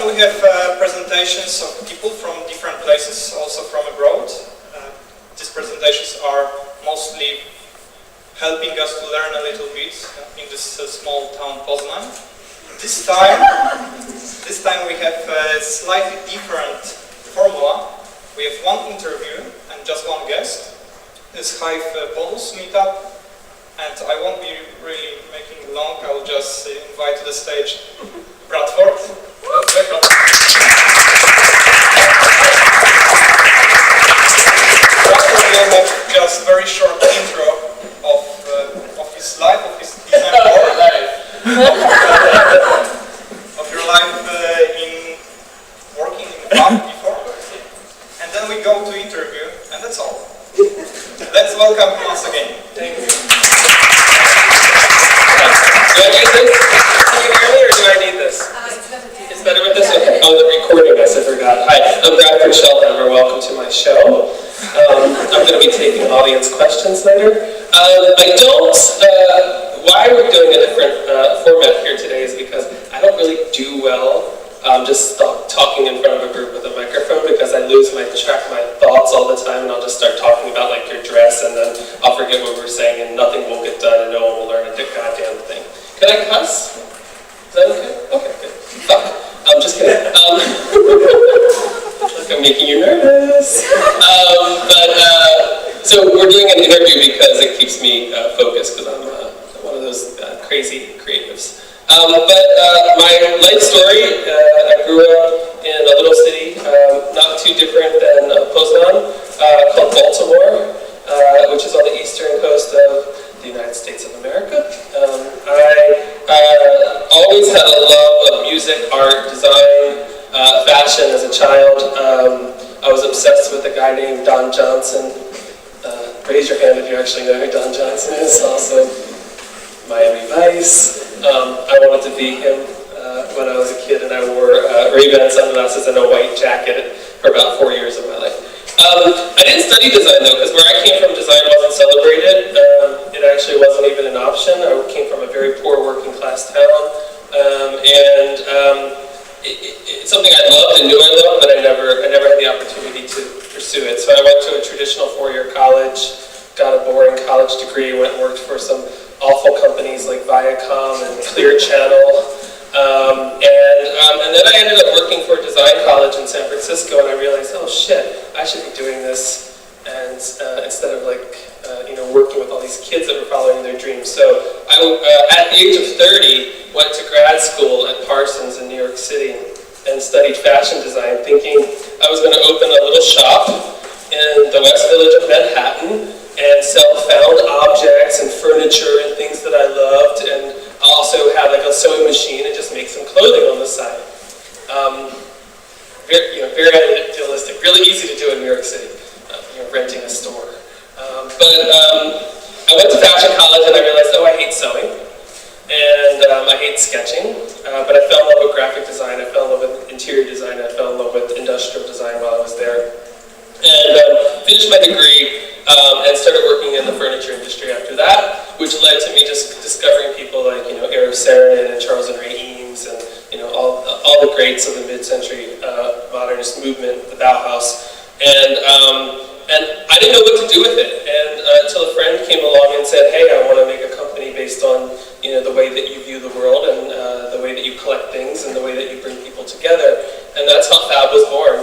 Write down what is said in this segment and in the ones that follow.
we have presentations of people from different places, also from abroad. These presentations are mostly helping us to learn a little bit in this small town Poznan. This time we have a slightly different formula. We have one interview and just one guest. This Hive bonus meetup, and I won't be really making it long. I'll just invite to the stage Bradford. Bradford will have just a very short intro of his life, of his design of your life in working in the pub before, and then we go to interview, and that's all. Let's welcome him once again. Thank you. Do I need this? Can you hear me, or do I need this? It's better with this? Okay. Oh, the recording, I forgot. Hi, I'm Bradford Shellhammer. Welcome to my show. I'm going to be taking audience questions later. Why we're doing a different format here today is because I don't really do well just talking in front of a group with a microphone, because I lose track of my thoughts all the time, and I'll just start talking about like your dress, and then I'll forget what we're saying, and nothing will get done, and no one will learn a goddamn thing. Can I cuss? Is that okay? Okay, good. Fuck. I'm just kidding. Like I'm making you nervous. So we're doing an interview because it keeps me focused, because I'm one of those crazy creatives. My life story, I grew up in a little city, not too different than Poznan, called Baltimore, which is on the eastern coast of the United States of America. I always had a love of music, art, design, fashion as a child. I was obsessed with a guy named Don Johnson. Raise your hand if you actually know who Don Johnson is. Also, Miami Vice. I wanted to be him when I was a kid, and I wore Ray-Ban sunglasses and a white jacket for about 4 years of my life. I didn't study design though, because where I came from, design wasn't celebrated. It actually wasn't even an option. I came from a very poor working class town, it's something I loved and knew I loved, but I never had the opportunity to pursue it. So I went to a traditional 4-year college, got a boring college degree, went and worked for some awful companies like Viacom and Clear Channel. And then I ended up working for a design college in San Francisco, and I realized, oh shit, I should be doing this, and instead of working with all these kids that were following their dreams. So I, at the age of 30, went to grad school at Parsons in New York City and studied fashion design, thinking I was going to open a little shop in the West Village of Manhattan and sell found objects and furniture and things that I loved, and also have like a sewing machine and just make some clothing on the side. Very idealistic, really easy to do in New York City, renting a store. I went to fashion college and I realized, oh, I hate sewing, and I hate sketching, but I fell in love with graphic design, I fell in love with interior design, I fell in love with industrial design while I was there. And finished my degree and started working in the furniture industry after that, which led to me just discovering people like Arif Saarinen and Charles and Ray Eames, and all the greats of the mid-century modernist movement, the Bauhaus, and I didn't know what to do with it. And until a friend came along and said, "Hey, I want to make a company based on the way that you view the world and the way that you collect things and the way that you bring people together," and that's how Fab was born.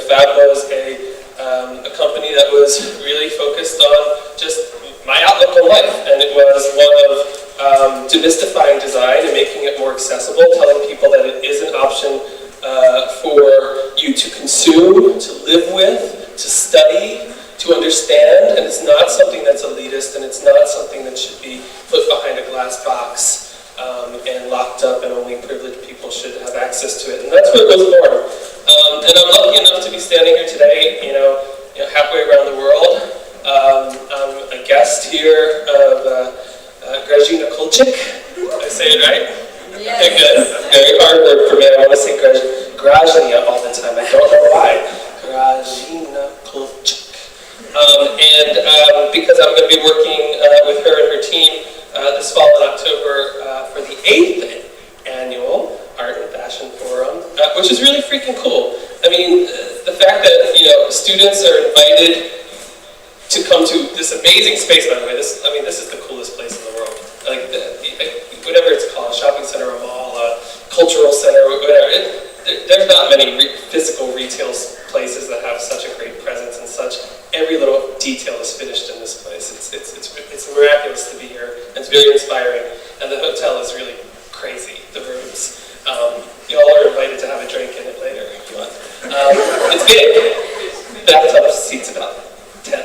Fab was a company that was really focused on just my outlook on life, and it was one of demystifying design and making it more accessible, telling people that it is an option for you to consume, to live with, to study, to understand, and it's not something that's elitist, and it's not something that should be put behind a glass box and locked up, and only privileged people should have access to it. And that's what it was born. And I'm lucky enough to be standing here today, halfway around the world. I'm a guest here of Grażyna Kulczyk. Did I say it right? Yes. Okay, good. Very hard word for me. I want to say Grażyna all the time. I don't know why. Grażyna Kulczyk. Because I'm going to be working with her and her team this fall in October for the 8th annual art and fashion forum, which is really freaking cool. I mean, the fact that, you know, students are invited to come to this amazing space, by the way. This is the coolest place in the world. Like, whatever it's called, shopping center, a mall, a cultural center, whatever. There's not many physical retail places that have such a great presence and such. Every little detail is finished in this place. It's miraculous to be here. It's very inspiring, and the hotel is really crazy. The rooms. Y'all are invited to have a drink in it later if you want. It's big. Bathtub seats about 10.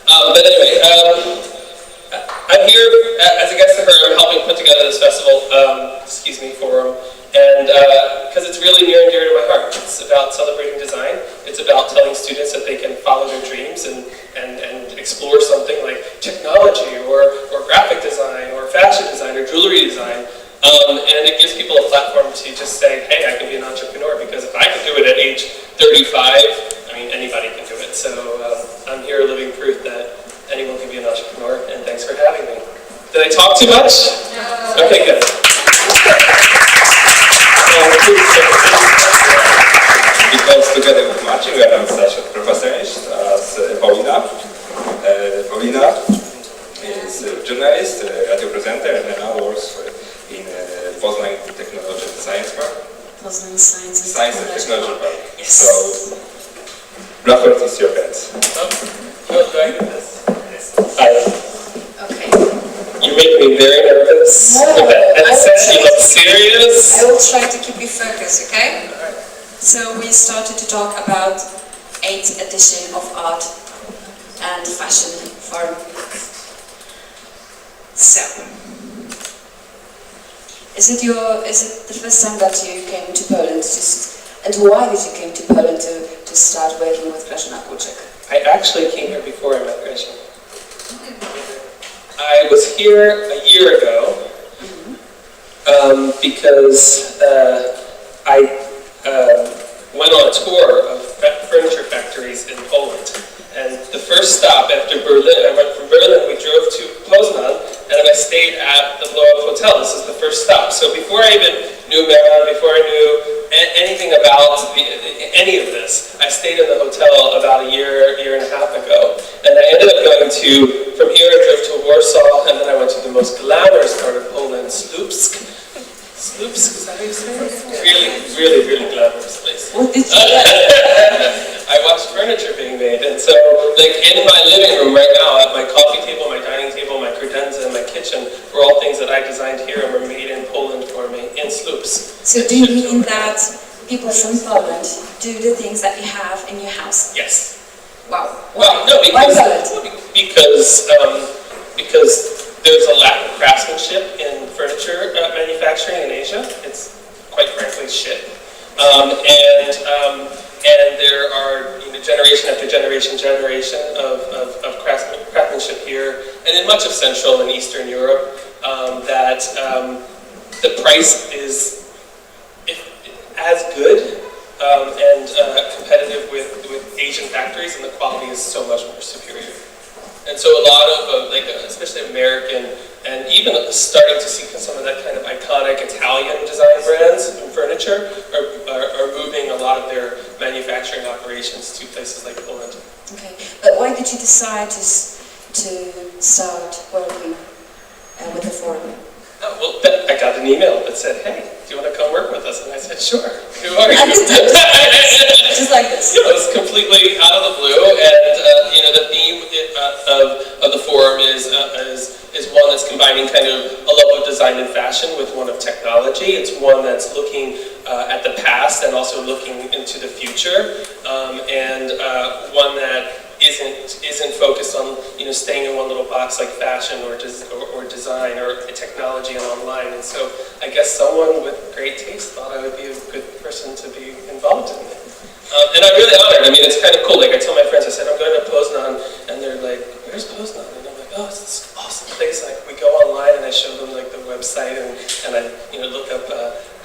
But anyway, I'm here as a guest of her. I'm helping put together this festival, forum, and because it's really near and dear to my heart. It's about celebrating design. It's about telling students that they can follow their dreams and explore something like technology or graphic design or fashion design or jewelry design. And it gives people a platform to just say, hey, I can be an entrepreneur, because if I can do it at age 35, I mean, anybody can do it. So I'm here living proof that anyone can be an entrepreneur, and thanks for having me. Did I talk too much? No. Okay, good. Because together with Marcin, we are such a professionals as Paulina. Paulina is a journalist, radio presenter, and now works in Poznań Technology and Science Park. Poznań Science and Technology Park. Yes. So, Bradford is your hands. You're right with this. Hi. Okay. You make me very nervous. No, With that headset, you look serious. I will try to keep you focused, okay? So we started to talk about 8th edition of Art and Fashion Forum. So, is it the first time that you came to Poland? And why did you came to Poland to start working with Grażyna Kutcher? I actually came here before I met Grażyna. I was here a year ago because I went on a tour of furniture factories in Poland. And the first stop after Berlin, I went from Berlin, we drove to Poznan, and then I stayed at the Blow-Up Hotel. This is the first stop. So before I even knew Mara, before I knew anything about any of this, I stayed in the hotel about a year and a half ago. And I ended up going from here I drove to Warsaw, and then I went to the most glamorous part of Poland, Słupsk. Słupsk, is that how you say it? Really, really, really glamorous place. What did you I watched furniture being made, and so, like, in my living room right now, at my coffee table, my dining table, my credenza, and my kitchen were all things that I designed here and were made in Poland for me, in Słupsk. So do you mean that people from Poland do the things that you have in your house? Yes. Wow. Well, no, Why Poland? Because there's a lack of craftsmanship in furniture manufacturing in Asia. It's, quite frankly, shit. And there are, you know, generation after generation of craftsmanship here, and in much of Central and Eastern Europe, that the price is as good and competitive with Asian factories, and the quality is so much more superior. And so a lot of, especially American, and even starting to see some of that kind of iconic Italian design brands in furniture are moving a lot of their manufacturing operations to places like Poland. Okay, but why did you decide to start working with the forum? Well, I got an email that said, hey, do you want to come work with us? And I said, sure. Who are you? Just like this. You know, it's completely out of the blue, and you know, the theme of the forum is one that's combining kind of a love of design and fashion with one of technology. It's one that's looking at the past and also looking into the future, and one that isn't focused on, you know, staying in one little box like fashion or design or technology and online. And so I guess someone with great taste thought I would be a good person to be involved in it. And I'm really honored. I mean, it's kind of cool. Like, I tell my friends, I said, I'm going to Poznan, and they're like, where's Poznan? And I'm like, oh, it's this awesome place. Like, we go online, and I show them, like, the website, and I, you know, look up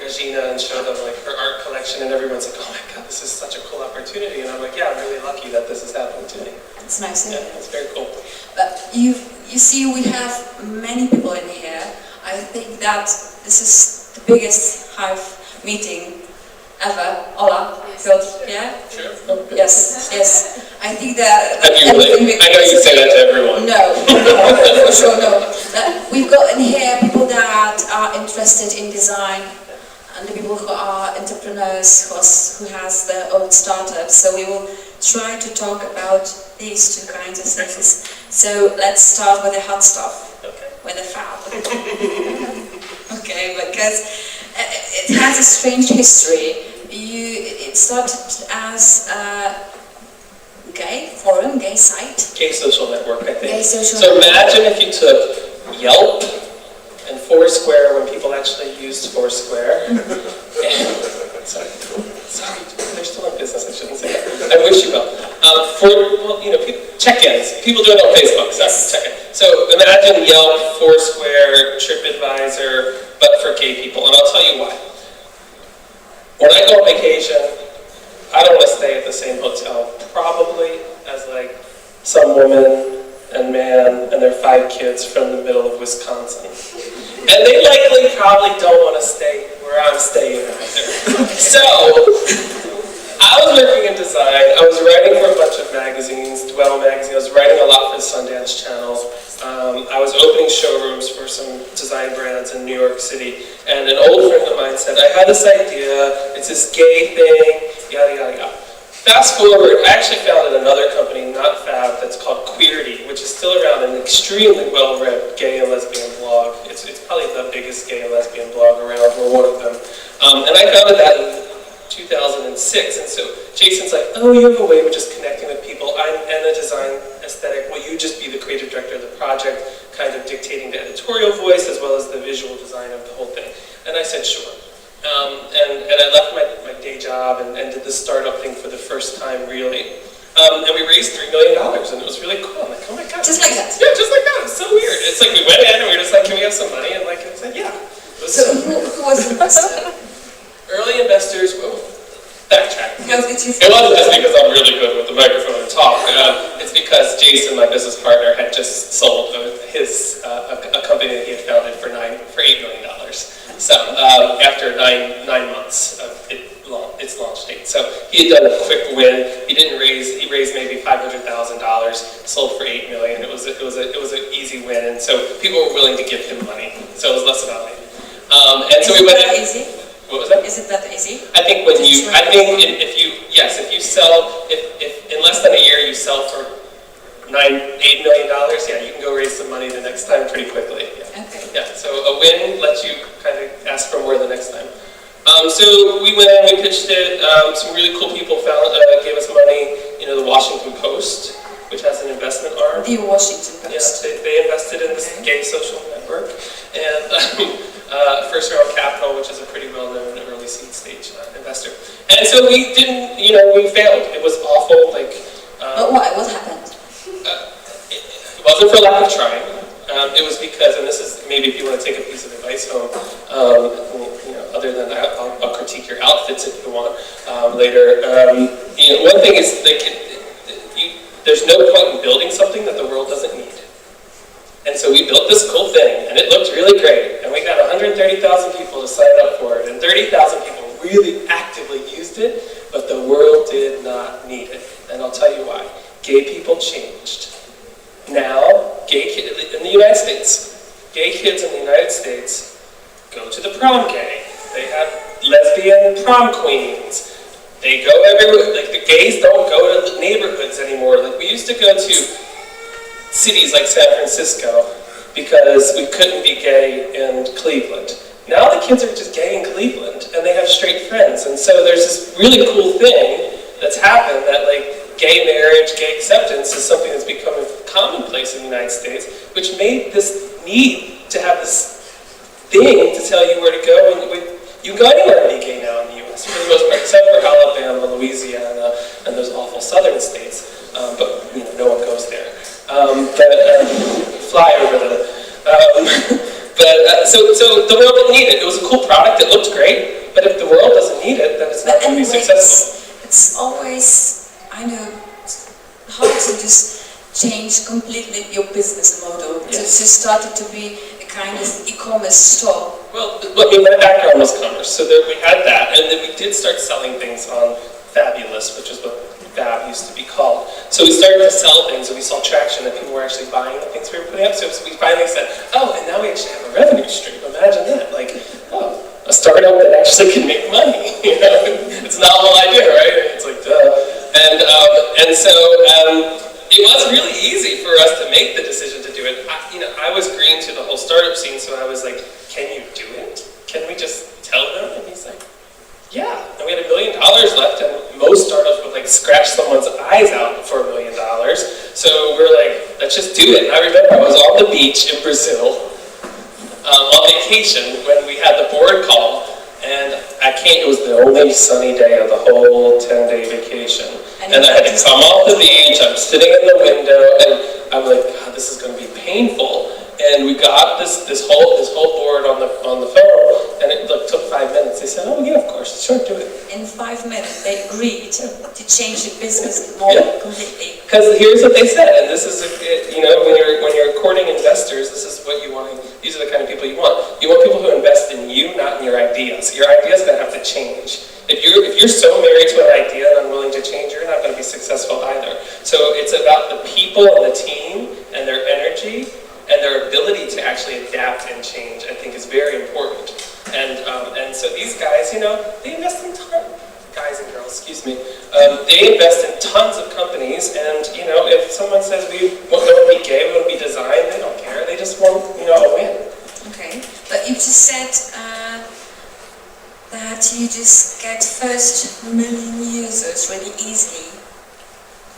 Grażyna and show them, like, her art collection, and everyone's like, oh my God, this is such a cool opportunity. And I'm like, yeah, I'm really lucky that this is happening to me. It's nice. Yeah, it's very cool. But you see, we have many people in here. I think that this is the biggest Hive meeting ever. Hola, good, yeah? Sure. Yes, yes. I think that Have you really? I know you say that to everyone. No, for sure no. We've got in here people that are interested in design, and the people who are entrepreneurs, who has their own startups. So we will try to talk about these two kinds of things. So let's start with the hot stuff, with the fab. Okay, because it has a strange history. It started as a gay forum, gay site. Gay social network, I think. Gay social so network. imagine if you took Yelp and Foursquare when people actually used Foursquare. Sorry, they're still in business, I shouldn't say that. I wish you well. Check-ins. People do it on Facebook, so check-in. So imagine Yelp, Foursquare, TripAdvisor, but for gay people, and I'll tell you why. When I go on vacation, I don't want to stay at the same hotel, probably as like some woman and man and their 5 kids from the middle of Wisconsin. And they likely probably don't want to stay where I'm staying either. So, I was working in design. I was writing for a bunch of magazines, Dwell magazine. I was writing a lot for the Sundance Channel. I was opening showrooms for some design brands in New York City. And an old friend of mine said, I had this idea, it's this gay thing, yada, yada, yada. Fast forward, I actually founded another company, not Fab, that's called Queerty, which is still around, an extremely well-read gay and lesbian blog. It's probably the biggest gay and lesbian blog around, or one of them. And I founded that in 2006, and so Jason's like, oh, you have a way of just connecting with people. I'm in a design aesthetic. Will you just be the creative director of the project, kind of dictating the editorial voice as well as the visual design of the whole thing? And I said, sure. And I left my day job and did this startup thing for the first time, really. And we raised $3 million, and it was really cool. I'm like, oh my god. Just like that? Yeah, just like that. It was so weird. It's like we went in and we were just like, can we have some money? And like, I said, yeah. It was So who was the investor? Early investors, well, backtrack. How did you It wasn't just because I'm really good with the microphone and talk. It's because Jason, my business partner, had just sold a company that he had founded for $8 million. So after nine months of its launch date, so he had done a quick win. He raised maybe $500,000, sold for $8 million. It was an easy win, and so people were willing to give him money. So it was less about me. And so we went in. Easy? What was that? Is it that easy? I think if you sell, if in less than a year you sell for $8 million, yeah, you can go raise some money the next time pretty quickly. Yeah. Okay. Yeah, so a win lets you kind of ask for more the next time. So we went in, we pitched it, some really cool people gave us money, the Washington Post, which has an investment arm. The Washington Post. Yeah, they invested in this gay social network. And First Round Capital, which is a pretty well-known early seed stage investor. And so we didn't, we failed. It was awful, But why? What happened? It wasn't for lack of trying. It was because, and this is maybe if you want to take a piece of advice home, other than that, I'll critique your outfits if you want later. One thing is there's no point in building something that the world doesn't need. And so we built this cool thing, and it looked really great, and we got 130,000 people to sign up for it, and 30,000 people really actively used it, but the world did not need it. And I'll tell you why. Gay people changed. Now, gay kids in the United States, gay kids in the United States go to the prom gay. They have lesbian prom queens. They go everywhere. Like, the gays don't go to the neighborhoods anymore. Like, we used to go to cities like San Francisco because we couldn't be gay in Cleveland. Now the kids are just gay in Cleveland, and they have straight friends. And so there's this really cool thing that's happened that, like, gay marriage, gay acceptance is something that's becoming commonplace in the United States, which made this need to have this thing to tell you where to go. And you can go anywhere to be gay now in the U.S. for the most part, except for Alabama, Louisiana, and those awful southern states. But no one goes there. Fly over the. So the world didn't need it. It was a cool product. It looked great. But if the world doesn't need it, then it's not going to be successful. It's always, I know, hard to just change completely your business model. Yes. It just started to be a kind of e-commerce store. Well, I mean, my background was commerce, so there, we had that, and then we did start selling things on Fabulous, which is what Fab used to be called. So we started to sell things, and we saw traction that people were actually buying the things we were putting up. So we finally said, oh, and now we actually have a revenue stream. Imagine that, like, oh, a startup that actually can make money. You know, it's a novel idea, right? It's like, duh. And so it was really easy for us to make the decision to do it. I was green to the whole startup scene, so I was like, can you do it? Can we just tell them? And he's like, yeah. And we had $1 million left, and most startups would like scratch someone's eyes out for $1 million. So we're like, let's just do it. And I remember I was on the beach in Brazil on vacation when we had the board call, and it was the only sunny day of the whole 10-day vacation. And I had to come off the beach, I'm sitting in the window, and I'm like, God, this is going to be painful. And we got this whole board on the phone, and it took 5 minutes. They said, oh yeah, of course, sure, do it. In 5 minutes, they agreed to change the business model completely. Because here's what they said, and this is, when you're courting investors, this is what you want. These are the kind of people you want. You want people who invest in you, not in your ideas. Your ideas are going to have to change. If you're so married to an idea and unwilling to change, you're not going to be successful either. So it's about the people and the team and their energy and their ability to actually adapt and change, I think, is very important. And so these guys, they invest in guys and girls, excuse me, they invest in tons of companies, and if someone says we want to be gay, we want to be design, they don't care. They just want a win. Okay, but you just said that you just get first 1 million users really easily.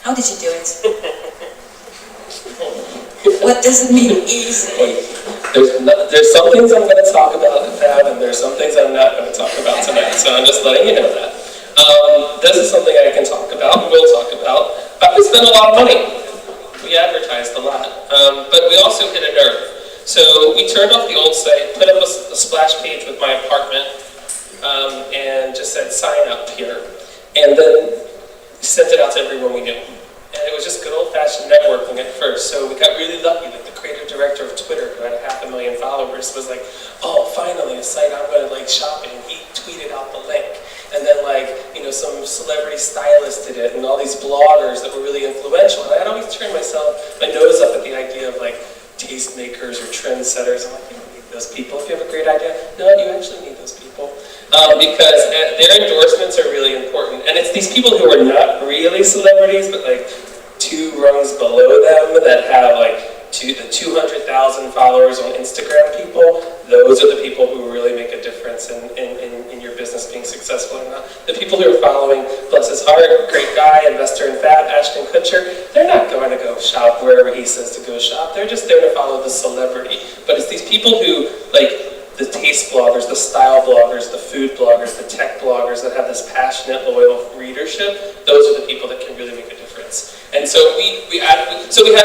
How did you do it? What does it mean, easy? There's some things I'm going to talk about at Fab, and there's some things I'm not going to talk about tonight, so I'm just letting you know that. This is something I can talk about, and will talk about. We spent a lot of money. We advertised a lot, but we also hit a nerve. So we turned off the old site, put up a splash page with my apartment, and just said, sign up here. And then sent it out to everyone we knew. And it was just good old-fashioned networking at first. So we got really lucky that the creative director of Twitter, who had 500,000 followers, was like, oh, finally, a site I'm going to like shopping. And he tweeted out the link. And then some celebrity stylist did it, and all these bloggers that were really influential. And I'd always turn my nose up at the idea of like tastemakers or trendsetters. I'm like, you don't need those people. If you have a great idea, no, you actually need those people. Because their endorsements are really important. And it's these people who are not really celebrities, but like 2 rungs below them that have like the 200,000 followers on Instagram people. Those are the people who really make a difference in your business being successful or not. The people who are following, bless his heart, great guy, investor in Fab, Ashton Kutcher, they're not going to go shop wherever he says to go shop. They're just there to follow the celebrity. But it's these people who, like, the taste bloggers, the style bloggers, the food bloggers, the tech bloggers that have this passionate, loyal readership, those are the people that can really make a difference. And so we had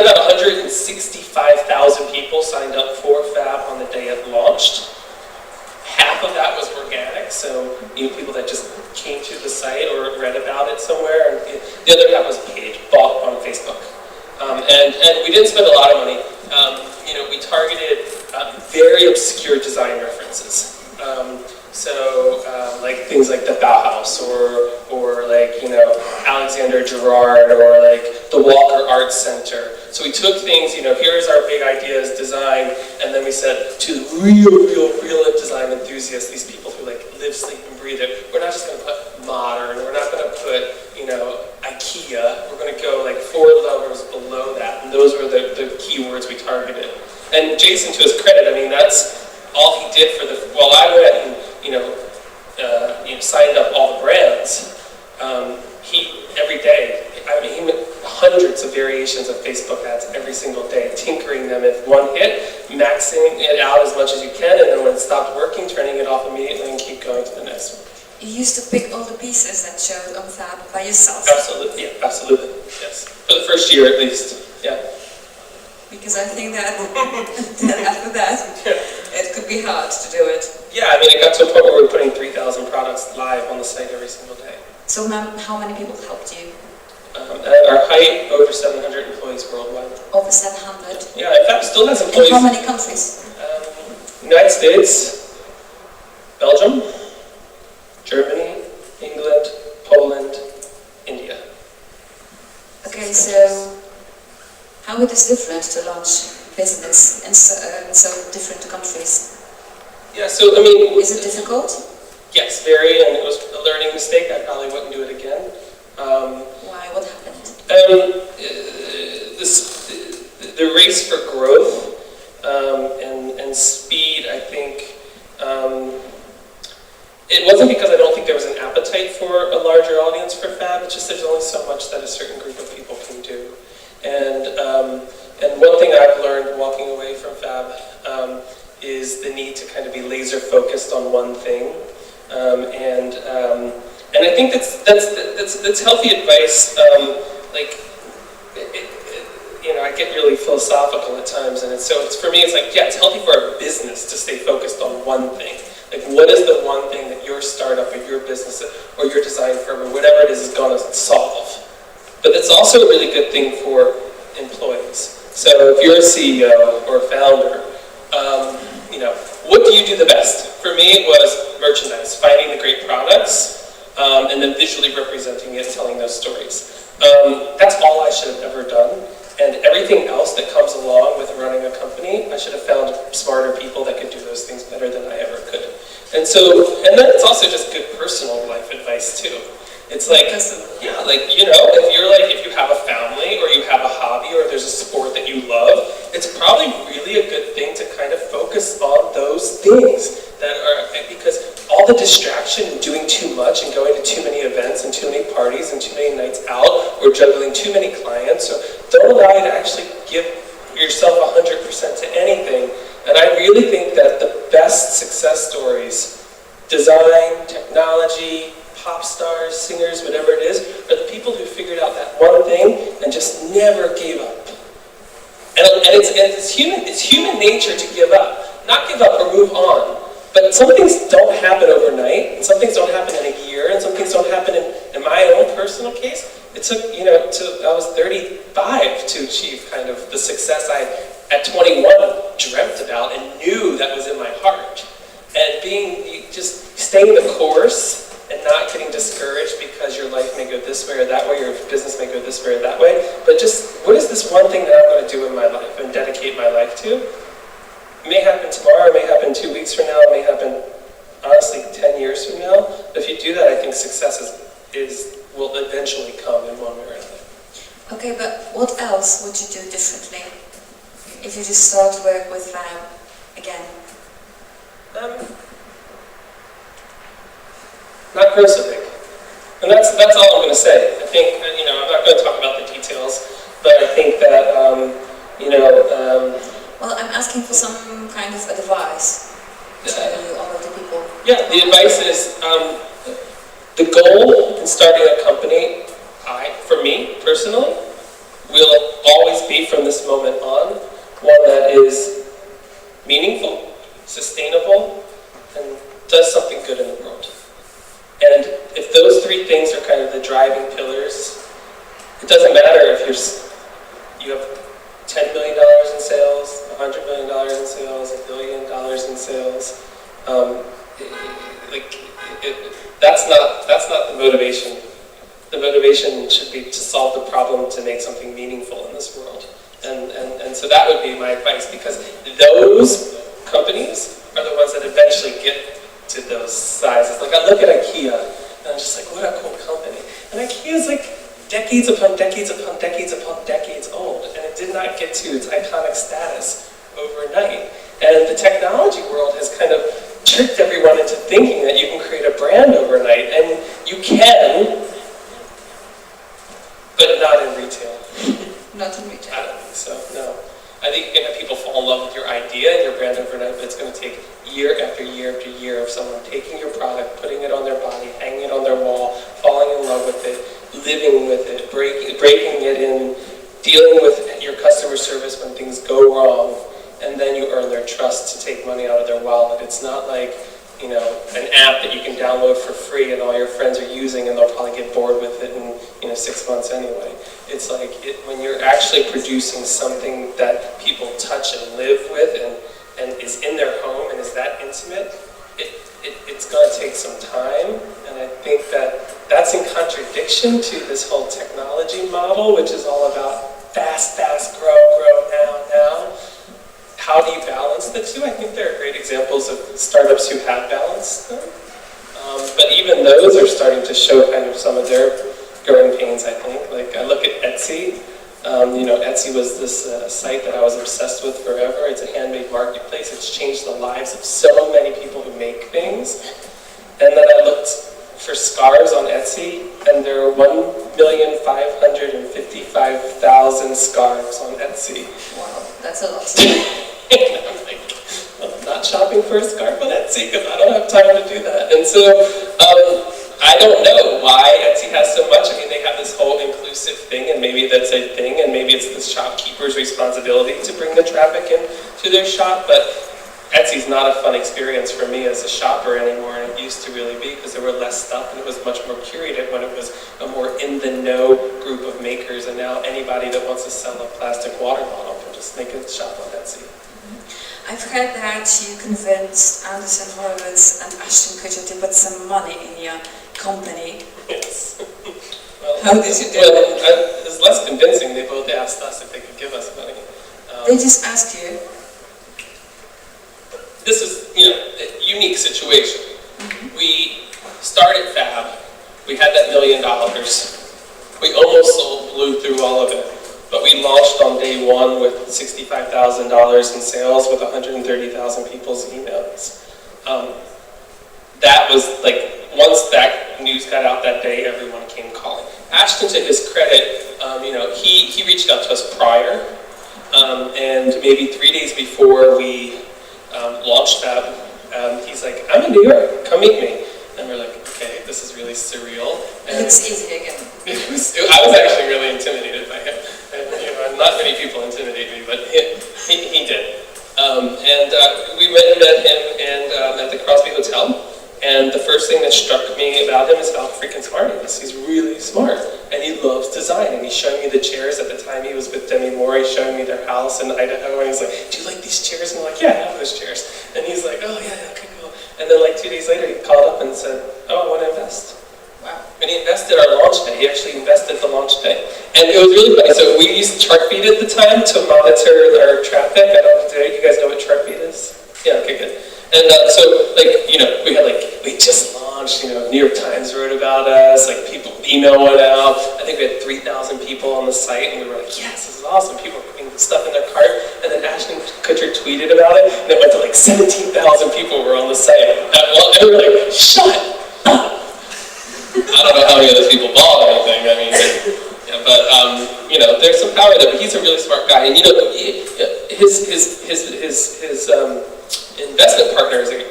about 165,000 people signed up for Fab on the day it launched. Half of that was organic, so people that just came to the site or read about it somewhere. And the other half was paid, bought on Facebook. And we didn't spend a lot of money. We targeted very obscure design references. Like things like the Bauhaus or like, Alexander Gerard or like the Walker Art Center. So we took things, here's our big ideas, design, and then we said to the real design enthusiasts, these people who like live, sleep, and breathe it, we're not just going to put modern, we're not going to put, IKEA, we're going to go like 4 levels below that, and those were the keywords we targeted. And Jason, to his credit, that's all he did while I went and, signed up all the brands, he, every day, he made hundreds of variations of Facebook ads every single day, tinkering them. If one hit, maxing it out as much as you can, and then when it stopped working, turning it off immediately and keep going to the next one. You used to pick all the pieces that showed on Fab by yourself? Absolutely, yeah, absolutely, yes. For the first year at least, yeah. Because I think that, after that, it could be hard to do it. Yeah, it got to a point where we were putting 3,000 products live on the site every single day. So how many people helped you? At our height, over 700 employees worldwide. Over 700? Yeah, in fact, still has employees. In how many countries? United States, Belgium, Germany, England, Poland, India. Okay, so how it is different to launch business in so different countries? Yeah, so I mean... Is it difficult? Yes, very, and it was a learning mistake. I probably wouldn't do it again. Why? What happened? The race for growth and speed, I think, it wasn't because I don't think there was an appetite for a larger audience for Fab. It's just there's only so much that a certain group of people can do. And one thing I've learned walking away from Fab is the need to kind of be laser focused on one thing. And I think that's healthy advice. You know, I get really philosophical at times, and it's for me, it's like, yeah, it's healthy for a business to stay focused on one thing. Like, what is the one thing that your startup or your business or your design firm or whatever it is going to solve? But it's also a really good thing for employees. So if you're a CEO or a founder, you know, what do you do the best? For me, it was merchandise, finding the great products, and then visually representing it, telling those stories. That's all I should have ever done. And everything else that comes along with running a company, I should have found smarter people that could do those things better than I ever could. And then it's also just good personal life advice too. It's like, yeah, like, you know, if you have a family or you have a hobby or there's a sport that you love, it's probably really a good thing to kind of focus on those things that are, because all the distraction and doing too much and going to too many events and too many parties and too many nights out or juggling too many clients, so don't allow you to actually give yourself 100% to anything. And I really think that the best success stories, design, technology, pop stars, singers, whatever it is, are the people who figured out that one thing and just never gave up. And it's human nature to give up. Not give up or move on. But some things don't happen overnight, and some things don't happen in a year, and some things don't happen in my own personal case. It took, you know, I was 35 to achieve kind of the success I, at 21, dreamt about and knew that was in my heart. And just staying the course and not getting discouraged because your life may go this way or that way, your business may go this way or that way, but just, what is this one thing that I'm going to do in my life and dedicate my life to? It may happen tomorrow, it may happen 2 weeks from now, it may happen, honestly, 10 years from now. But if you do that, I think success will eventually come in one way or another. Okay, but what else would you do differently if you just start to work with Fab again? Not grow so big. And that's all I'm going to say. I think, you know, I'm not going to talk about the details, but I think that, well, I'm asking for some kind of advice to all of the people. Yeah, the advice is, the goal in starting a company, for me, personally, will always be from this moment on, one that is meaningful, sustainable, and does something good in the world. And if those three things are kind of the driving pillars, it doesn't matter if you have $10 million in sales, $100 million in sales, $1 billion in sales. That's not the motivation. The motivation should be to solve the problem, to make something meaningful in this world. And so that would be my advice, because those companies are the ones that eventually get to those sizes. Like, I look at IKEA, and I'm just like, what a cool company. And IKEA is like decades upon decades upon decades upon decades old, and it did not get to its iconic status overnight. And the technology world has kind of tricked everyone into thinking that you can create a brand overnight, and you can, but not in retail. Not in retail. I don't think so, no. I think you can have people fall in love with your idea and your brand overnight, but it's going to take year after year after year of someone taking your product, putting it on their body, hanging it on their wall, falling in love with it, living with it, breaking it in, dealing with your customer service when things go wrong, and then you earn their trust to take money out of their wallet. It's not like, you know, an app that you can download for free and all your friends are using and they'll probably get bored with it in 6 months anyway. It's like when you're actually producing something that people touch and live with and is in their home and is that intimate, it's going to take some time, and I think that that's in contradiction to this whole technology model, which is all about fast, grow, now. How do you balance the two? I think there are great examples of startups who have balanced them. But even those are starting to show kind of some of their growing pains, I think. Like, I look at Etsy. Etsy was this site that I was obsessed with forever. It's a handmade marketplace. It's changed the lives of so many people who make things. And then I looked for scarves on Etsy, and there are 1,555,000 scarves on Etsy. Wow, that's a lot. And I'm like, I'm not shopping for a scarf on Etsy because I don't have time to do that. And so I don't know why Etsy has so much. I mean, they have this whole inclusive thing, and maybe that's a thing, and maybe it's the shopkeeper's responsibility to bring the traffic in to their shop, but Etsy's not a fun experience for me as a shopper anymore, and it used to really be, because there were less stuff and it was much more curated when it was a more in-the-know group of makers, and now anybody that wants to sell a plastic water bottle can just make a shop on Etsy. I've heard that you convinced Anderson Horowitz and Ashton Kutcher to put some money in your company. Yes. Well, how did you do it? It was less convincing. They both asked us if they could give us money. They just asked you? This is, a unique situation. We started Fab. We had that $1 million. We almost blew through all of it. But we launched on day one with $65,000 in sales with 130,000 people's emails. That was like, once that news got out that day, everyone came calling. Ashton, to his credit, he reached out to us prior, and maybe 3 days before we launched Fab, he's like, I'm in New York, come meet me. And we're like, okay, this is really surreal. And it looks easy again. I was actually really intimidated by him. And, not many people intimidate me, but he did. We went and met him at the Crosby Hotel. And the first thing that struck me about him is how freaking smart he is. He's really smart. And he loves design. And he showed me the chairs at the time he was with Demi Moore. He showed me their house in Idaho. And he's like, do you like these chairs? And I'm like, yeah, I have those chairs. And he's like, oh, yeah, okay, cool. And then like 2 days later, he called up and said, oh, I want to invest. Wow. And he invested our launch day. He actually invested the launch day. And it was really funny. So we used Chartbeat at the time to monitor our traffic. I don't know, do you guys know what Chartbeat is? Yeah, okay, good. And we had we just launched, New York Times wrote about us, people, email went out. I think we had 3,000 people on the site, and we were like, yes, this is awesome. People were putting stuff in their cart. And then Ashton Kutcher tweeted about it, and it went to 17,000 people were on the site. And we were like, shut up. I don't know how many of those people bought or anything. I mean, there's some power there. But he's a really smart guy, and his investment partner is a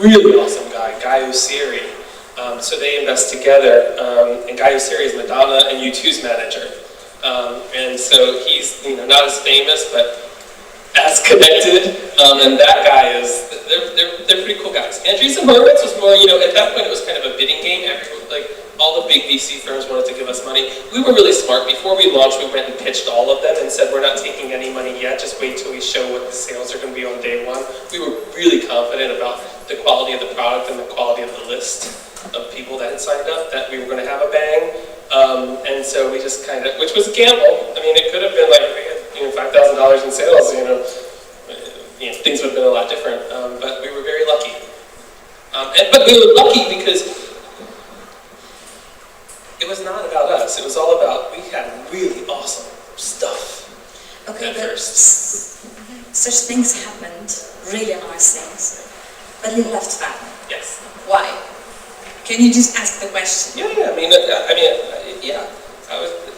really awesome guy, Guy Usiri. So they invest together, and Guy Usiri is Madonna and U2's manager. And so he's not as famous, but as connected. And that guy is, they're pretty cool guys. Andreessen Horowitz was more, at that point it was kind of a bidding game. All the big VC firms wanted to give us money. We were really smart. Before we launched, we went and pitched all of them and said, we're not taking any money yet, just wait till we show what the sales are going to be on day one. We were really confident about the quality of the product and the quality of the list of people that had signed up, that we were going to have a bang. And so we just kind of, which was a gamble. I mean, it could have been like, we had $5,000 in sales, things would have been a lot different. But we were very lucky. But we were lucky because it was not about us. It was all about, we had really awesome stuff. Okay, at but first. Such things happened, really nice things. But you left Fab. Yes. Why? Can you just ask the question? Yeah.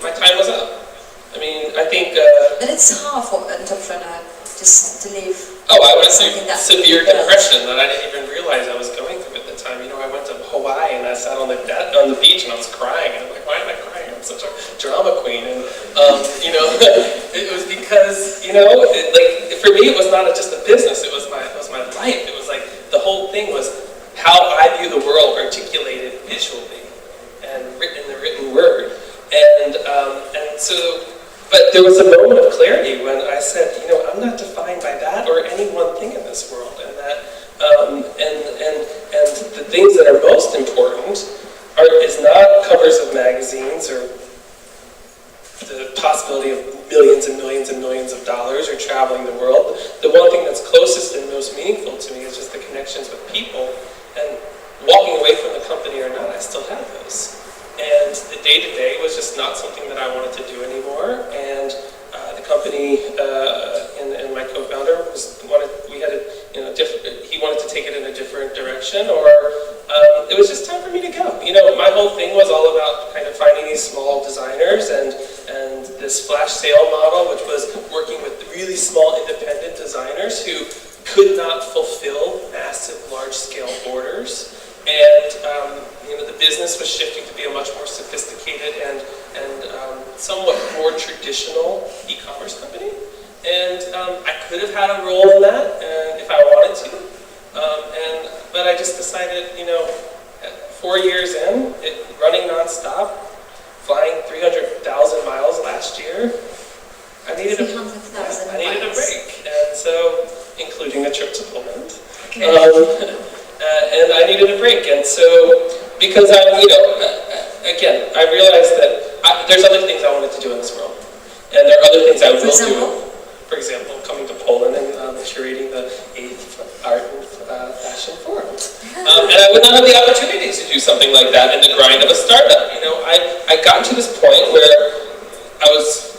My time was up. I think. But it's hard for an entrepreneur just to leave. Oh, I went through severe depression that I didn't even realize I was going through at the time. I went to Hawaii and I sat on the beach and I was crying. And I'm like, why am I crying? I'm such a drama queen. And it was because for me it was not just a business. It was my life. It was like the whole thing was how I view the world articulated visually and written in the written word. But there was a moment of clarity when I said, I'm not defined by that or any one thing in this world, and that And the things that are most important is not covers of magazines or the possibility of millions and millions and millions of dollars or traveling the world. The one thing that's closest and most meaningful to me is just the connections with people. And walking away from the company or not, I still have those. And the day-to-day was just not something that I wanted to do anymore. And the company and my co-founder he wanted to take it in a different direction, or it was just time for me to go. You know, my whole thing was all about kind of finding these small designers and this flash sale model, which was working with really small independent designers who could not fulfill massive, large-scale orders. And the business was shifting to be a much more sophisticated and somewhat more traditional e-commerce company. And I could have had a role in that if I wanted to. But I just decided, 4 years in, running nonstop, flying 300,000 miles last year, I needed a break. And so, including a trip to Poland. Okay. And I needed a break. And so, because again, I realized that there's other things I wanted to do in this world. And there are other things I will do. For example, coming to Poland and curating the 8th Art and Fashion Forum. And I would not have the opportunities to do something like that in the grind of a startup. I got to this point where I was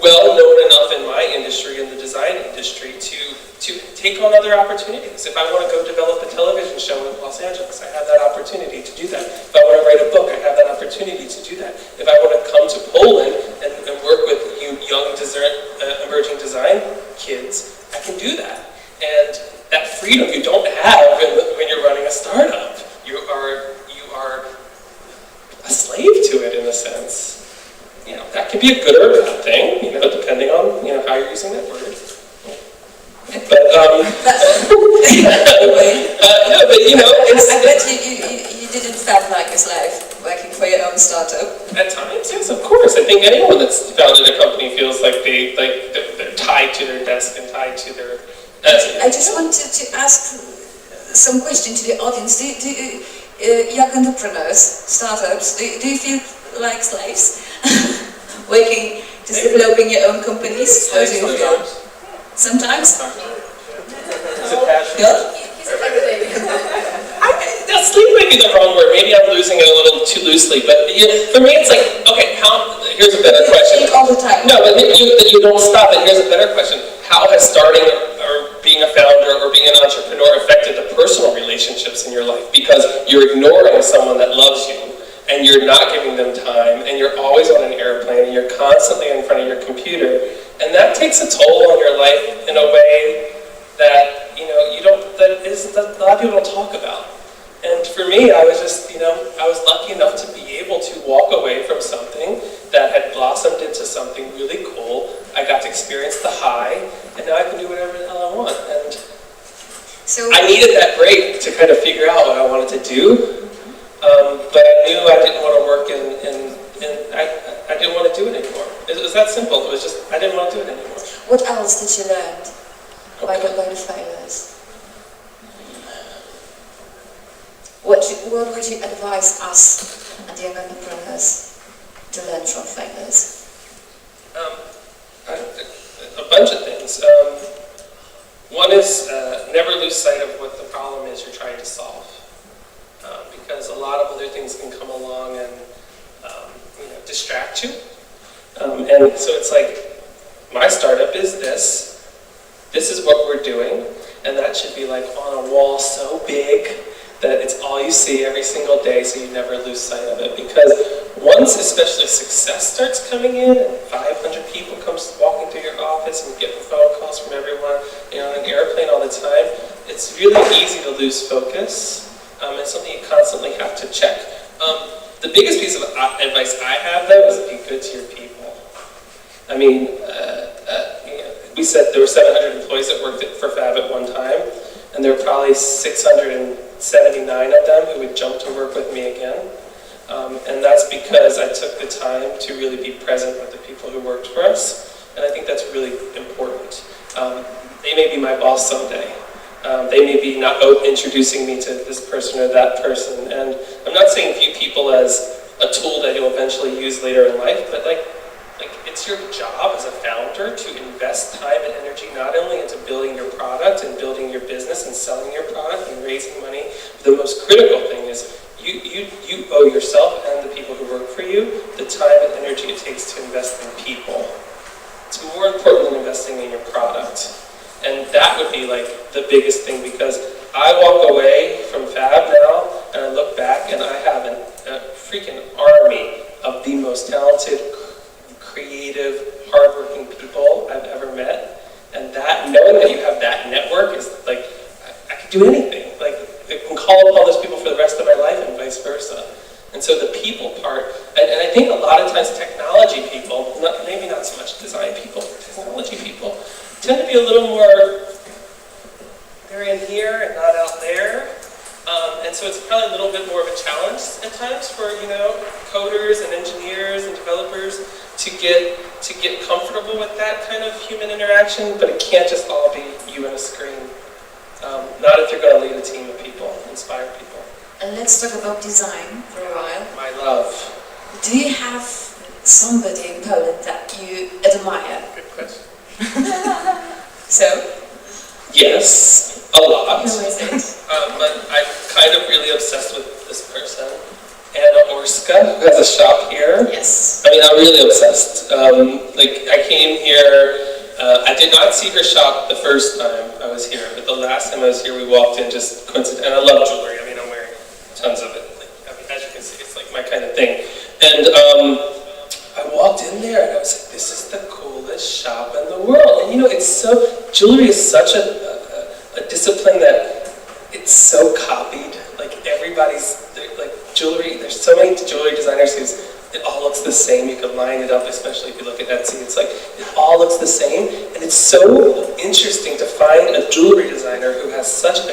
well known enough in my industry, in the design industry, to take on other opportunities. If I want to go develop a television show in Los Angeles, I have that opportunity to do that. If I want to write a book, I have that opportunity to do that. If I want to come to Poland and work with you young emerging design kids, I can do that. And that freedom you don't have when you're running a startup. You are a slave to it in a sense. That could be a good or a bad thing, depending on how you're using that word. But no, but I bet you didn't feel like a slave working for your own startup. At times, yes, of course. I think anyone that's founded a company feels like they're tied to their desk and tied to their. I just wanted to ask some question to the audience. Do young entrepreneurs, startups, do you feel like slaves? Working, just developing your own companies? How do you feel? Sometimes? Is it passion? Yeah? Sleep might be the wrong word. Maybe I'm losing it a little too loosely. But for me, it's like, okay, here's a better question. All the time. No, but you don't stop it. Here's a better question. How has starting or being a founder or being an entrepreneur affected the personal relationships in your life? Because you're ignoring someone that loves you, and you're not giving them time, and you're always on an airplane, and you're constantly in front of your computer, and that takes a toll on your life in a way that that a lot of people don't talk about. And for me, I was just, I was lucky enough to be able to walk away from something that had blossomed into something really cool. I got to experience the high, and now I can do whatever the hell I want. And so I needed that break to kind of figure out what I wanted to do. But I knew I didn't want to work I didn't want to do it anymore. It was that simple. It was just, I didn't want to do it anymore. What else did you learn by the failures? What would you advise us and young entrepreneurs to learn from failures? A bunch of things. One is never lose sight of what the problem is you're trying to solve. Because a lot of other things can come along and distract you. And so it's like, my startup is this is what we're doing, and that should be like on a wall so big that it's all you see every single day, so you never lose sight of it. Because once, especially success starts coming in, and 500 people come walking through your office, and you get phone calls from everyone, on an airplane all the time, it's really easy to lose focus. It's something you constantly have to check. The biggest piece of advice I have, though, is be good to your people. I mean, we said there were 700 employees that worked for Fab at one time, and there were probably 679 of them who would jump to work with me again. And that's because I took the time to really be present with the people who worked for us, and I think that's really important. They may be my boss someday, They may be not introducing me to this person or that person. And I'm not saying view people as a tool that you'll eventually use later in life, but like it's your job as a founder to invest time and energy not only into building your product and building your business and selling your product and raising money. The most critical thing is you owe yourself and the people who work for you the time and energy it takes to invest in people. It's more important than investing in your product. And that would be like the biggest thing, because I walk away from Fab now and I look back and I have a freaking army of the most talented, creative, hardworking people I've ever met. And that, knowing that you have that network is like, I could do anything. Like, I can call upon those people for the rest of my life and vice versa. And so the people part, and I think a lot of times technology people, maybe not so much design people, technology people, tend to be a little more, they're in here and not out there. And so it's probably a little bit more of a challenge at times for, you know, coders and engineers and developers to get comfortable with that kind of human interaction, but it can't just all be you and a screen. Not if you're going to lead a team of people, inspire people. And let's talk about design for a while. My love. Do you have somebody in Poland that you admire? Good question. So? Yes, a lot. Who is it? But I'm kind of really obsessed with this person, Anna Orska, who has a shop here. Yes. I mean, I'm really obsessed. Like, I came here, I did not see her shop the first time I was here, but the last time I was here, we walked in just coincidentally, and I love jewelry. I mean, I'm wearing tons of it. Like, I mean, as you can see, it's like my kind of thing. And I walked in there and I was like, this is the coolest shop in the world. And you know, jewelry is such a discipline that it's so copied. Like everybody's, like jewelry, there's so many jewelry designers who's, it all looks the same. You can line it up, especially if you look at Etsy. It's like, it all looks the same. And it's so interesting to find a jewelry designer who has such a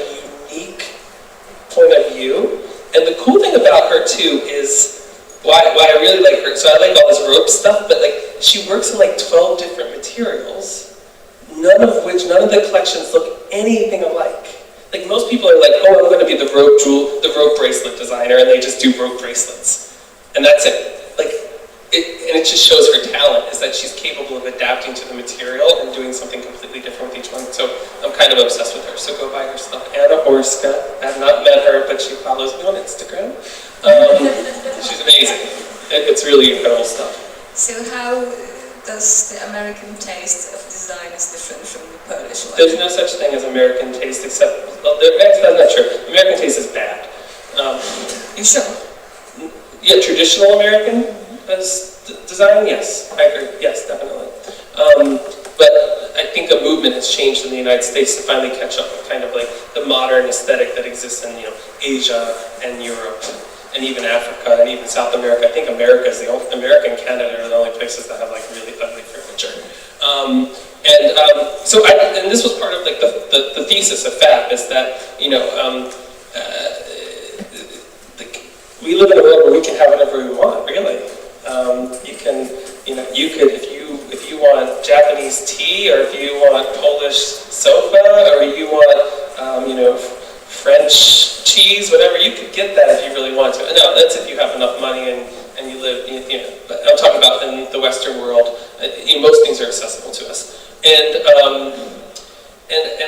unique point of view. And the cool thing about her too is, why I really like her, so I like all this rope stuff, but like, she works in like 12 different materials, none of the collections look anything alike. Like most people are like, oh, I'm going to be the rope bracelet designer, and they just do rope bracelets. And that's it. Like, and it just shows her talent, is that she's capable of adapting to the material and doing something completely different with each one. So I'm kind of obsessed with her, so go buy her stuff. Anna Orska, I have not met her, but she follows me on Instagram. She's amazing. It's really incredible stuff. So how does the American taste of design is different from the Polish one? There's no such thing as American taste, except, well, I'm not sure. American taste is bad. You sure? Yeah, traditional American design, yes, I agree, yes, definitely. But I think a movement has changed in the United States to finally catch up with kind of like the modern aesthetic that exists in, you know, Asia and Europe, and even Africa, and even South America. I think America and Canada are the only places that have like really ugly furniture. And this was part of like the thesis of FAB, is that, you know, we live in a world where we can have whatever we want, really. You could, if you want Japanese tea, or if you want Polish sofa, or you want, you know, French cheese, whatever, you could get that if you really want to. No, that's if you have enough money and you live, you know, but I'm talking about in the Western world, most things are accessible to us. And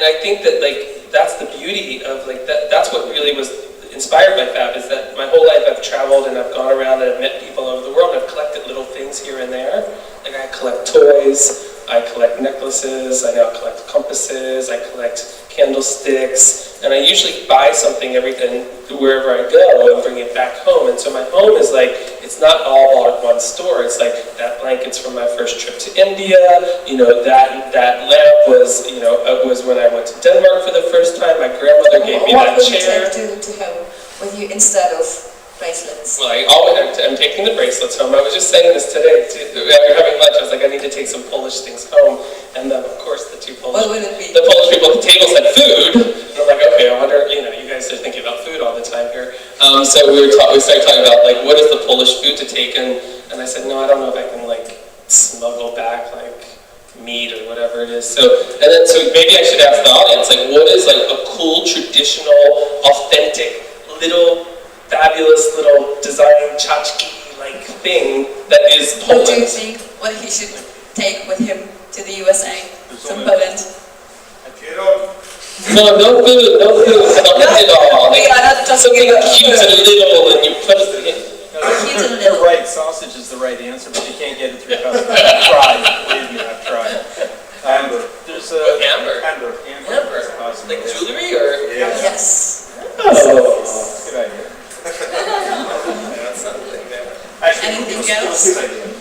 I think that, like, that's the beauty of, like, that's what really was inspired by Fab, is that my whole life I've traveled and I've gone around and I've met people all over the world, and I've collected little things here and there. Like, I collect toys, I collect necklaces, I now collect compasses, I collect candlesticks, and I usually buy something wherever I go and bring it back home. And so my home is like, it's not all at one store. It's like, that blanket's from my first trip to India, you know, that lamp was, you know, was when I went to Denmark for the first time. My grandmother gave me that chair. What would you take to home with you instead of bracelets? Well, I'm taking the bracelets home. I was just saying this today. We were having lunch. I was like, I need to take some Polish things home. And then, of course, the Polish people at the table said food. And I'm like, okay, I wonder, you know, you guys are thinking about food all the time here. So we started talking about, like, what is the Polish food to take? And I said, no, I don't know if I can, like, smuggle back, like, meat or whatever it is. So maybe I should ask the audience, like, what is like a cool, traditional, authentic, little, fabulous little design tchotchke like thing that is Poland? What do you think what he should take with him to the USA, to Poland? No, no food, not at all. We are not talking Something about cute and little, and you put it in. You're right, sausage is the right answer, but you can't get it through customs. I've tried, believe me, I've tried. There's a... Amber. Amber. Amber. Like jewelry or? Yeah. Yes. Oh. Good idea. That's something there. Anything else? Good idea.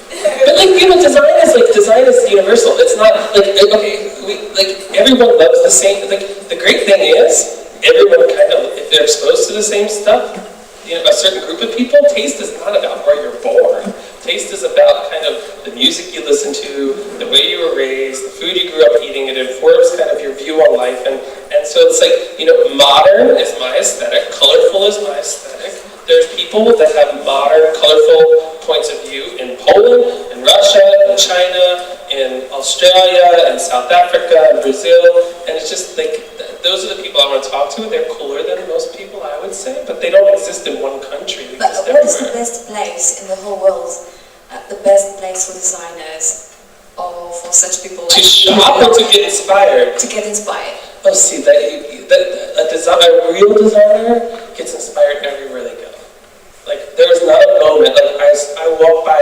But like, you know, design is universal. It's not like, okay, everyone loves the same, like, the great thing is, everyone kind of, if they're exposed to the same stuff, you know, a certain group of people, taste is not about where you're born. Taste is about kind of the music you listen to, the way you were raised, the food you grew up eating. It informs kind of your view on life. And so it's like, you know, modern is my aesthetic, colorful is my aesthetic. There's people that have modern, colorful points of view in Poland, in Russia, in China, in Australia, in South Africa, in Brazil. And it's just like, those are the people I want to talk to. They're cooler than most people, I would say, but they don't exist in one country. They But exist what is the everywhere. best place in the whole world? The best place for designers or for such people To like shop or to get inspired? to get inspired? Oh, see, a real designer gets inspired everywhere they go. Like, there is not a moment, like, I walk by,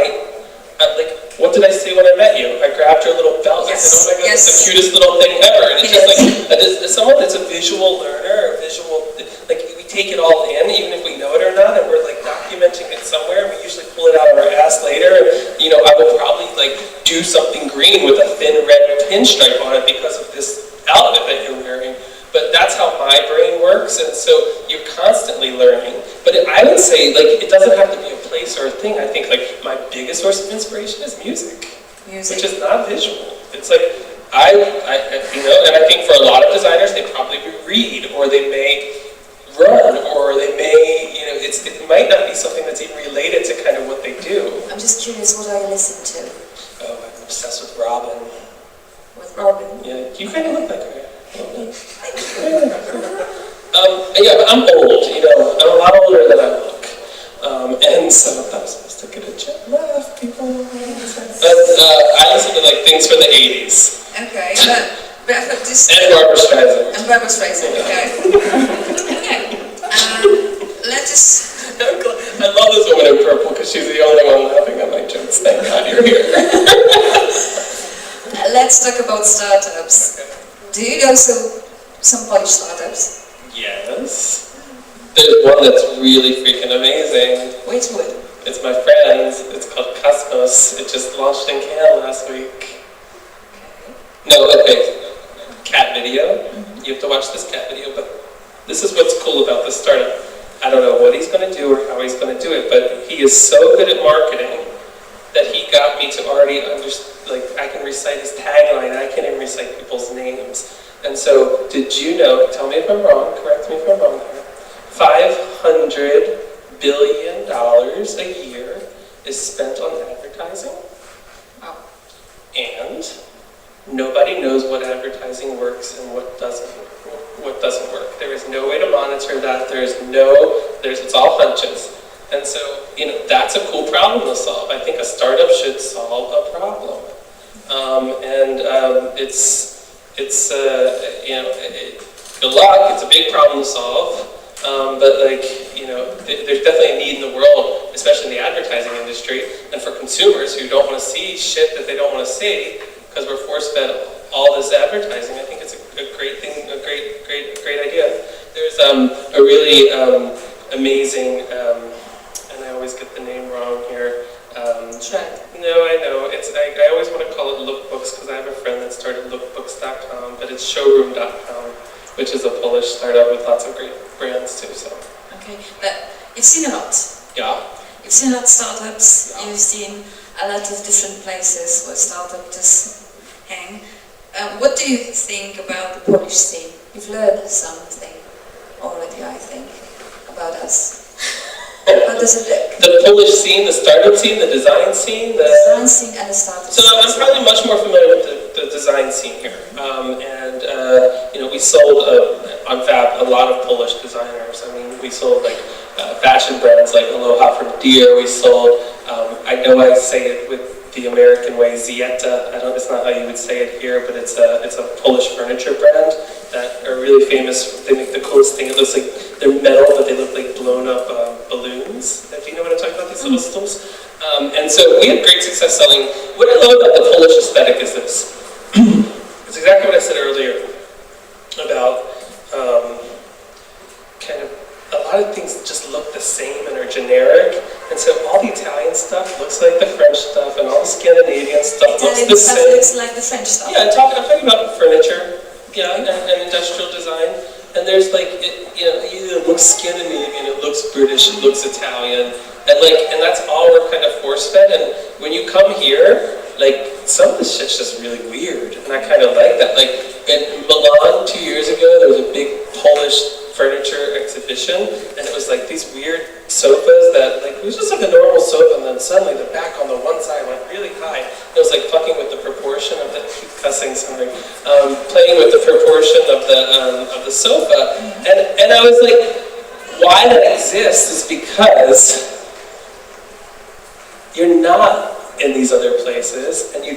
like, what did I say when I met you? I grabbed your little belt and I said, oh my god, Yes. it's the cutest little thing ever. And it's just like, as someone that's a visual learner, or visual, like, we take it all in, even if we know it or not, and we're like documenting it somewhere, and we usually pull it out of our ass later. And, you know, I will probably like do something green with a thin red pinstripe on it because of this outfit that you're wearing. But that's how my brain works, and so you're constantly learning. But I would say, like, it doesn't have to be a place or a thing. I think, like, my biggest source of inspiration is music, which is not visual. It's like, you know, and I think for a lot of designers, they probably read, or they may run, or they may, you know, it might not be something that's even related to kind of what they do. I'm just curious, what are you listening to? Oh, I'm obsessed with Robin. With Robin? Yeah, you kind of look like her. Yeah, but I'm old, you know, I'm a lot older than I look. And sometimes I'm supposed to get a jet laugh, people. But I listen to like things from the 80s. Okay, but Bradford just... And Barbara Streisand. And Barbara Streisand, okay. Okay, let's just... I love this woman in purple because she's the only one laughing at my jokes. Thank God you're here. Let's talk about startups. Do you know some Polish startups? Yes. There's one that's really freaking amazing. Which one? It's my friend's. It's called Cosmos. It just launched in Cannes last week. No, okay. Cat video. You have to watch this cat video, but this is what's cool about this startup. I don't know what he's going to do or how he's going to do it, but he is so good at marketing that he got me to already understand, like, I can recite his tagline, I can't even recite people's names. And so, did you know, tell me if I'm wrong, correct me if I'm wrong here, $500 billion a year is spent on advertising? Oh. And nobody knows what advertising works and what doesn't work. There is no way to monitor that, it's all hunches. And so, you know, that's a cool problem to solve. I think a startup should solve a problem. You know, good luck, it's a big problem to solve. But like, you know, there's definitely a need in the world, especially in the advertising industry, and for consumers who don't want to see shit that they don't want to see, because we're force-fed all this advertising. I think it's a great thing, a great idea. There's a really amazing, and I always get the name wrong here. No, I know. I always want to call it lookbooks because I have a friend that started lookbooks.com, but it's showroom.com, which is a Polish startup with lots of great brands too. So. Okay, but you've seen a lot. Yeah. You've seen a lot of startups. You've seen a lot of different places where startups just hang. What do you think about the Polish scene? You've learned something already, I think, about us. How does it look? The Polish scene, the startup scene, the design scene, The design scene and the startup So scene. I'm probably much more familiar with the design scene here. You know, we sold on Fab a lot of Polish designers. I mean, we sold like fashion brands like Aloha from Deer. We sold, I know I say it with the American way, Zieta. It's not how you would say it here, but it's a Polish furniture brand that are really famous. They make the coolest thing. It looks like they're metal, but they look like blown up balloons. Do you know what I'm talking about? These little stools. And so we had great success selling. What I love about the Polish aesthetic is this. It's exactly what I said earlier about kind of a lot of things just look the same and are generic. And so all the Italian stuff looks like the French stuff, and all the Scandinavian stuff looks the same. Looks like the French stuff. Yeah, I'm talking about furniture, yeah, and industrial design. And there's like, it looks Scandinavian, it looks British, it looks Italian, and that's all we're kind of force-fed. And when you come here, like, some of this shit's just really weird, and I kind of like that. Like, in Milan 2 years ago, there was a big Polish furniture exhibition, and it was like these weird sofas that, like, it was just like a normal sofa, and then suddenly the back on the one side went really high. It was like fucking with the proportion of the, keep cussing, sorry, playing with the proportion of the sofa, and I was like, why that exists is because you're not in these other places, and you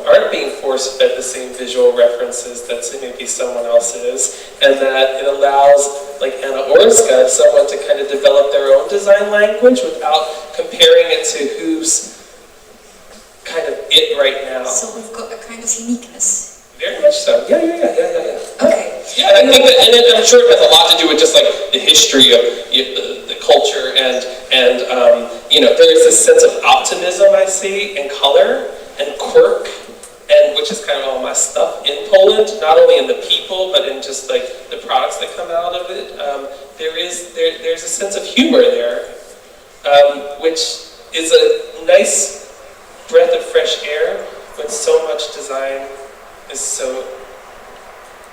aren't being force-fed the same visual references that maybe someone else is, and that it allows, like Anna Orska, someone to kind of develop their own design language without comparing it to who's kind of it right now. So we've got a kind of uniqueness. Very much so. Yeah. Okay. Yeah, I think that, and I'm sure it has a lot to do with just like the history of the culture, and there is this sense of optimism I see in color and quirk, and which is kind of all my stuff in Poland, not only in the people, but in just like the products that come out of it. There's a sense of humor there, which is a nice breath of fresh air when so much design is so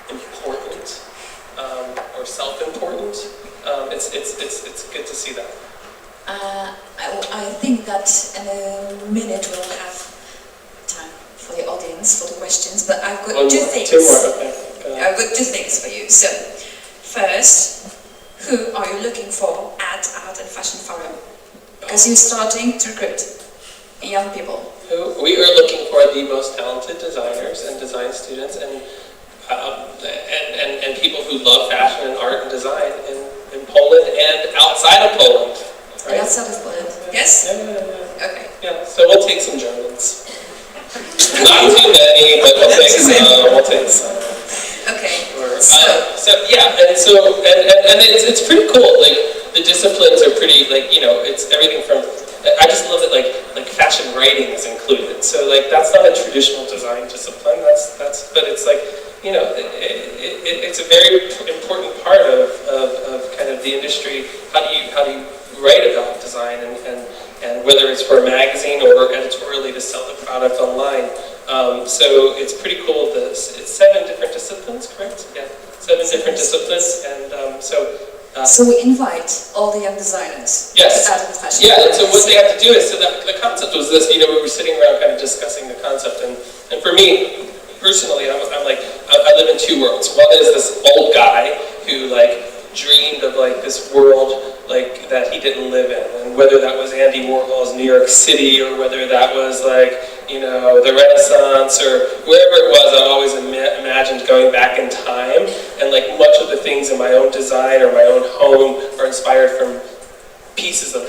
important or self-important. It's good to see that. I think that in a minute we'll have time for the audience, for the questions, but I've got two things. Two more, okay. I've got two things for you. So, first, who are you looking for at Art and Fashion Forum? Because you're starting to recruit young people. We are looking for the most talented designers and design students and people who love fashion and art and design in Poland and outside of Poland. Right? And outside of Poland, yes? Yeah. Okay. Yeah, so we'll take some Germans. Not too many, but we'll take some. Okay. It's pretty cool. Like, the disciplines are pretty, like, it's everything from, I just love that, like fashion writing is included. So, like, that's not a traditional design discipline. But it's like, it's a very important part of kind of the industry. How do you write about design, and whether it's for a magazine or editorially to sell the product online. So it's pretty cool. It's 7 different disciplines, correct? Yeah, 7 different disciplines, and so we invite all the young designers. Yes. To Art and Fashion. Yeah, and so what they have to do is, so the concept was this, we were sitting around kind of discussing the concept, and for me, personally, I'm like, I live in 2 worlds. One is this old guy who, like, dreamed of, like, this world, like, that he didn't live in, and whether that was Andy Warhol's New York City, or whether that was, like, the Renaissance, or wherever it was, I've always imagined going back in time, and, like, much of the things in my own design or my own home are inspired from pieces of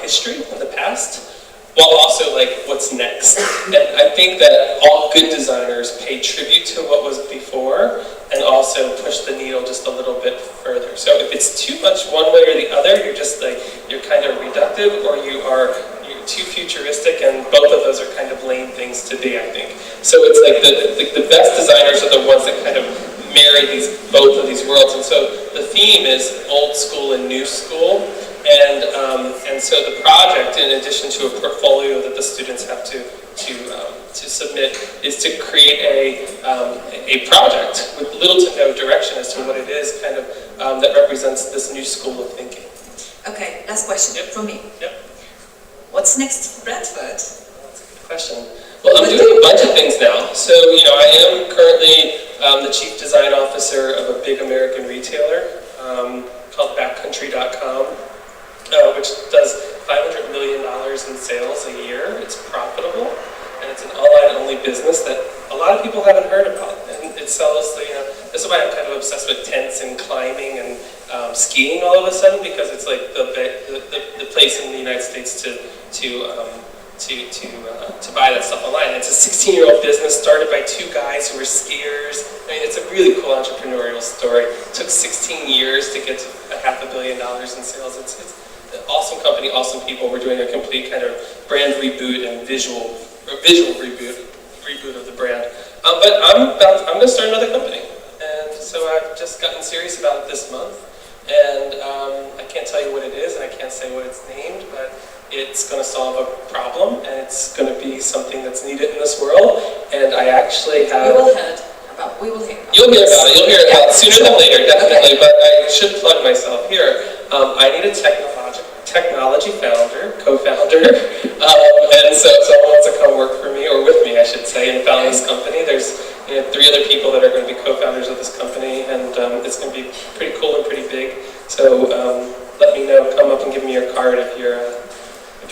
history in the past, while also, like, what's next. And I think that all good designers pay tribute to what was before, and also push the needle just a little bit further. So if it's too much one way or the other, you're just like, you're kind of reductive, or you're too futuristic, and both of those are kind of lame things to be, I think. So it's like the best designers are the ones that kind of marry both of these worlds. And so the theme is old school and new school. And so the project, in addition to a portfolio that the students have to submit, is to create a project with little to no direction as to what it is, kind of that represents this new school of thinking. Okay, last question from me. Yep. What's next for Bradford? That's a good question. Well, I'm doing a bunch of things now. So, I am currently the Chief Design Officer of a big American retailer called backcountry.com, which does $500 million in sales a year. It's profitable, and it's an online-only business that a lot of people haven't heard about. And it sells, this is why I'm kind of obsessed with tents and climbing and skiing all of a sudden, because it's like the place in the United States to buy that stuff online. It's a 16-year-old business started by two guys who were skiers. I mean, it's a really cool entrepreneurial story. It took 16 years to get to $500 million in sales. It's an awesome company, awesome people. We're doing a complete kind of brand reboot and visual reboot of the brand. But I'm going to start another company, and so I've just gotten serious about it this month. And I can't tell you what it is, and I can't say what it's named, but it's going to solve a problem, and it's going to be something that's needed in this world. And I actually have... We will hear about it. You'll hear about it. You'll hear about it sooner than later, definitely. Okay. But I should plug myself here. I need a technology co-founder, and so someone wants to come work for me, or with me, I should say, and found this company. There's 3 other people that are going to be co-founders of this company, and it's going to be pretty cool and pretty big. So let me know. Come up and give me your card if you're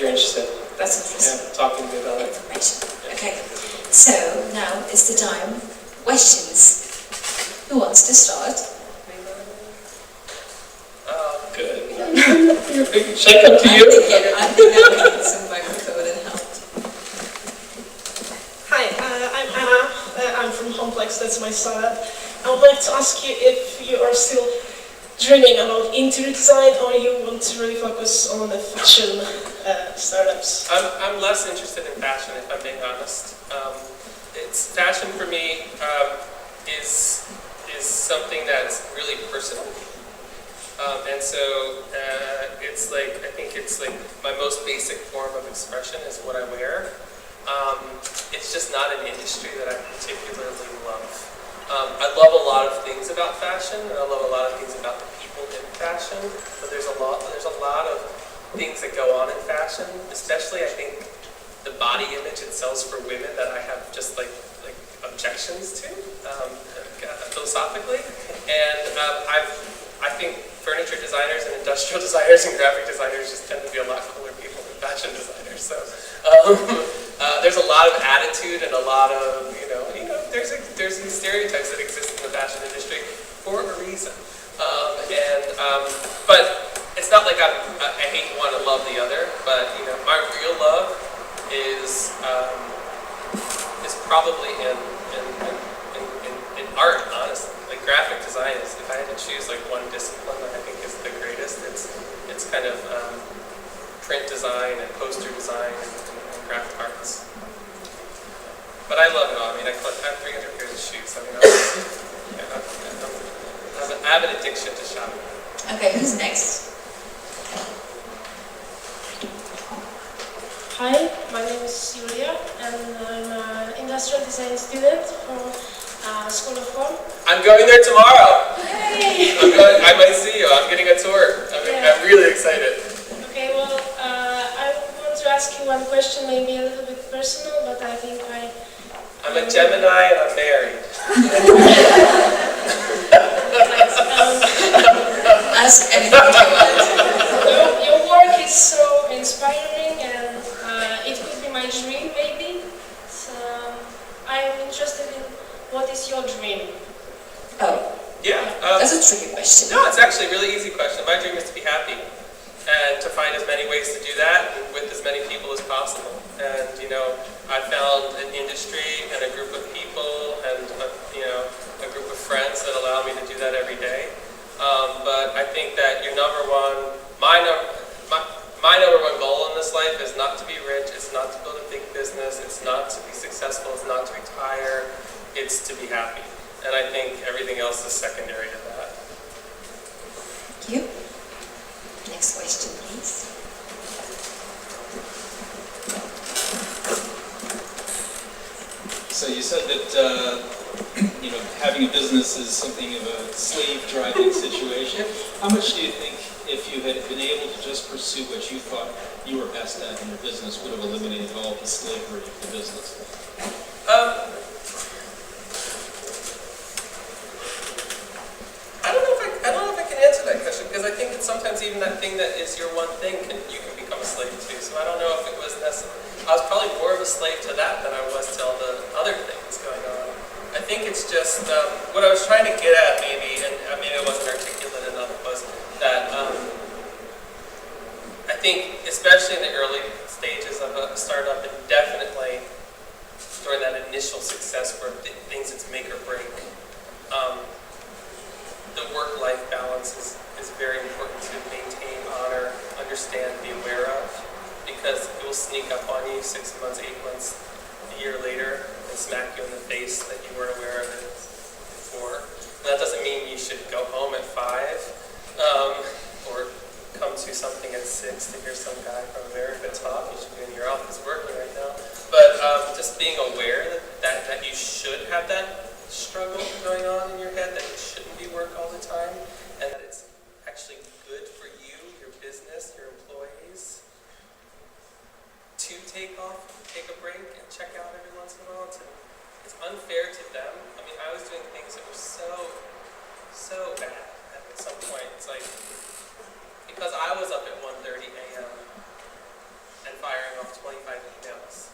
interested. That's interesting. Yeah, talking to me about it. Yeah. Okay. So now is the time. Questions. Who wants to start? Good. Should I come to you? I think that we need some microphone and help. Hi, I'm Anna. I'm from Complex, that's my startup. I would like to ask you if you are still dreaming about interior design, or you want to really focus on the fashion startups? I'm less interested in fashion, if I'm being honest. It's fashion for me is something that's really personal. And so it's like, I think it's like my most basic form of expression is what I wear. It's just not an industry that I particularly love. I love a lot of things about fashion, and I love a lot of things about the people in fashion, but there's a lot of things that go on in fashion, especially I think the body image it sells for women that I have just like objections to, philosophically. And I think furniture designers and industrial designers and graphic designers just tend to be a lot cooler people than fashion designers. So there's a lot of attitude and a lot of, there's these stereotypes that exist in the fashion industry for a reason. But it's not like I hate one and love the other, but my real love is probably in art, honestly. Like graphic design is, if I had to choose like one discipline that I think is the greatest, it's kind of print design and poster design and graphic arts. But I love it all. I mean, I have 300 pairs of shoes. I mean, I have an addiction to shopping. Okay, who's next? Hi, my name is Julia, and I'm an industrial design student from School of Home. I'm going there tomorrow. Hey! I might see you. I'm getting a tour. I'm really excited. Okay, well, I want to ask you one question, maybe a little bit personal, but I think I'm a Gemini and I'm married. Ask anything you want. Your work is so inspiring, and it could be my dream, maybe. So I'm interested in what is your dream? Oh. Yeah. That's a tricky question. No, it's actually a really easy question. My dream is to be happy and to find as many ways to do that with as many people as possible. And, I found an industry and a group of people and, a group of friends that allow me to do that every day. But I think that my number one goal in this life is not to be rich, it's not to build a big business, it's not to be successful, it's not to retire, it's to be happy. And I think everything else is secondary to that. Thank you. Next question, please. So you said that having a business is something of a slave-driving situation. How much do you think, if you had been able to just pursue what you thought you were best at in your business, would have eliminated all the slavery of the business? slave to that than I was to all the other things going on. I think it's just, what I was trying to get at maybe, and maybe I wasn't articulate enough, was that I think, especially in the early stages of a startup, and definitely during that initial success where things it's make or break, the work-life balance is very important to maintain, honor, understand, be aware of, because it will sneak up on you 6 months, 8 months, a year later, and smack you in the face that you weren't aware of it before. And that doesn't mean you should go home at 5, or come to something at 6 to hear some guy from America talk. You should be in your office working right now. But just being aware that you should have that struggle going on in your head, that it shouldn't be work all the time, and that it's actually good for you, your business, your employees, to take off, take a break, and check out every once in a while. It's unfair to them. I mean, I was doing things that were so bad at some point. It's like, because I was up at 1:30 a.m. and firing off 25 emails.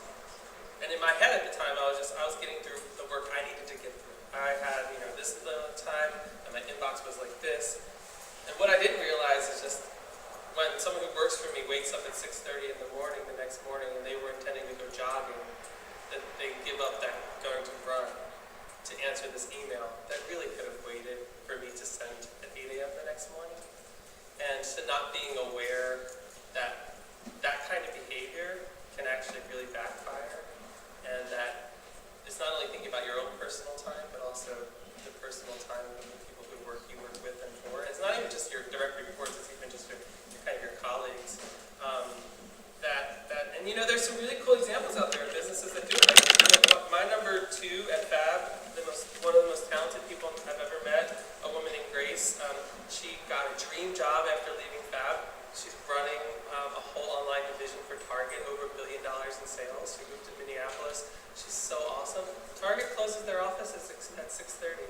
And in my head at the time, I was getting through the work I needed to get through. I had, this is the time, and my inbox was like this. And what I didn't realize is just when someone who works for me wakes up at 6:30 in the morning the next morning and they were intending to go jogging, that they give up that going to run to answer this email that really could have waited for me to send at 8 a.m. the next morning. And to not being aware that that kind of behavior can actually really backfire, and that it's not only thinking about your own personal time, but also the personal time of the people who you work with and for. It's not even just your direct reports, it's even just your colleagues. And there's some really cool examples out there of businesses that do it. Like, my number 2 at Fab, one of the most talented people I've ever met, a woman named Grace. She got a dream job after leaving Fab. She's running a whole online division for Target, over $1 billion in sales. She moved to Minneapolis. She's so awesome. Target closes their office at 6:30.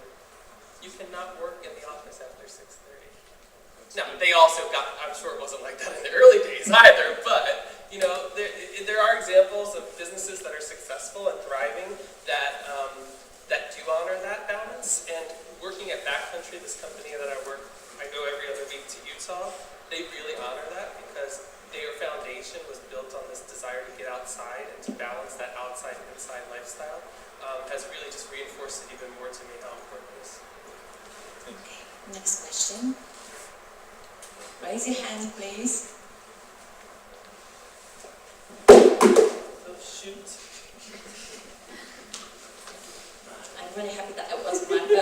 You cannot work in the office after 6:30. Now, they also I'm sure it wasn't like that in the early days either, but, there are examples of businesses that are successful and thriving that do honor that balance. And working at Backcountry, this company that I go every other week to Utah, they really honor that because their foundation was built on this desire to get outside and to balance that outside-inside lifestyle. Has really just reinforced it even more to me how important it is. Okay, next question. Raise your hand, please. Oh, shoot. I'm really happy that it wasn't my phone. Look.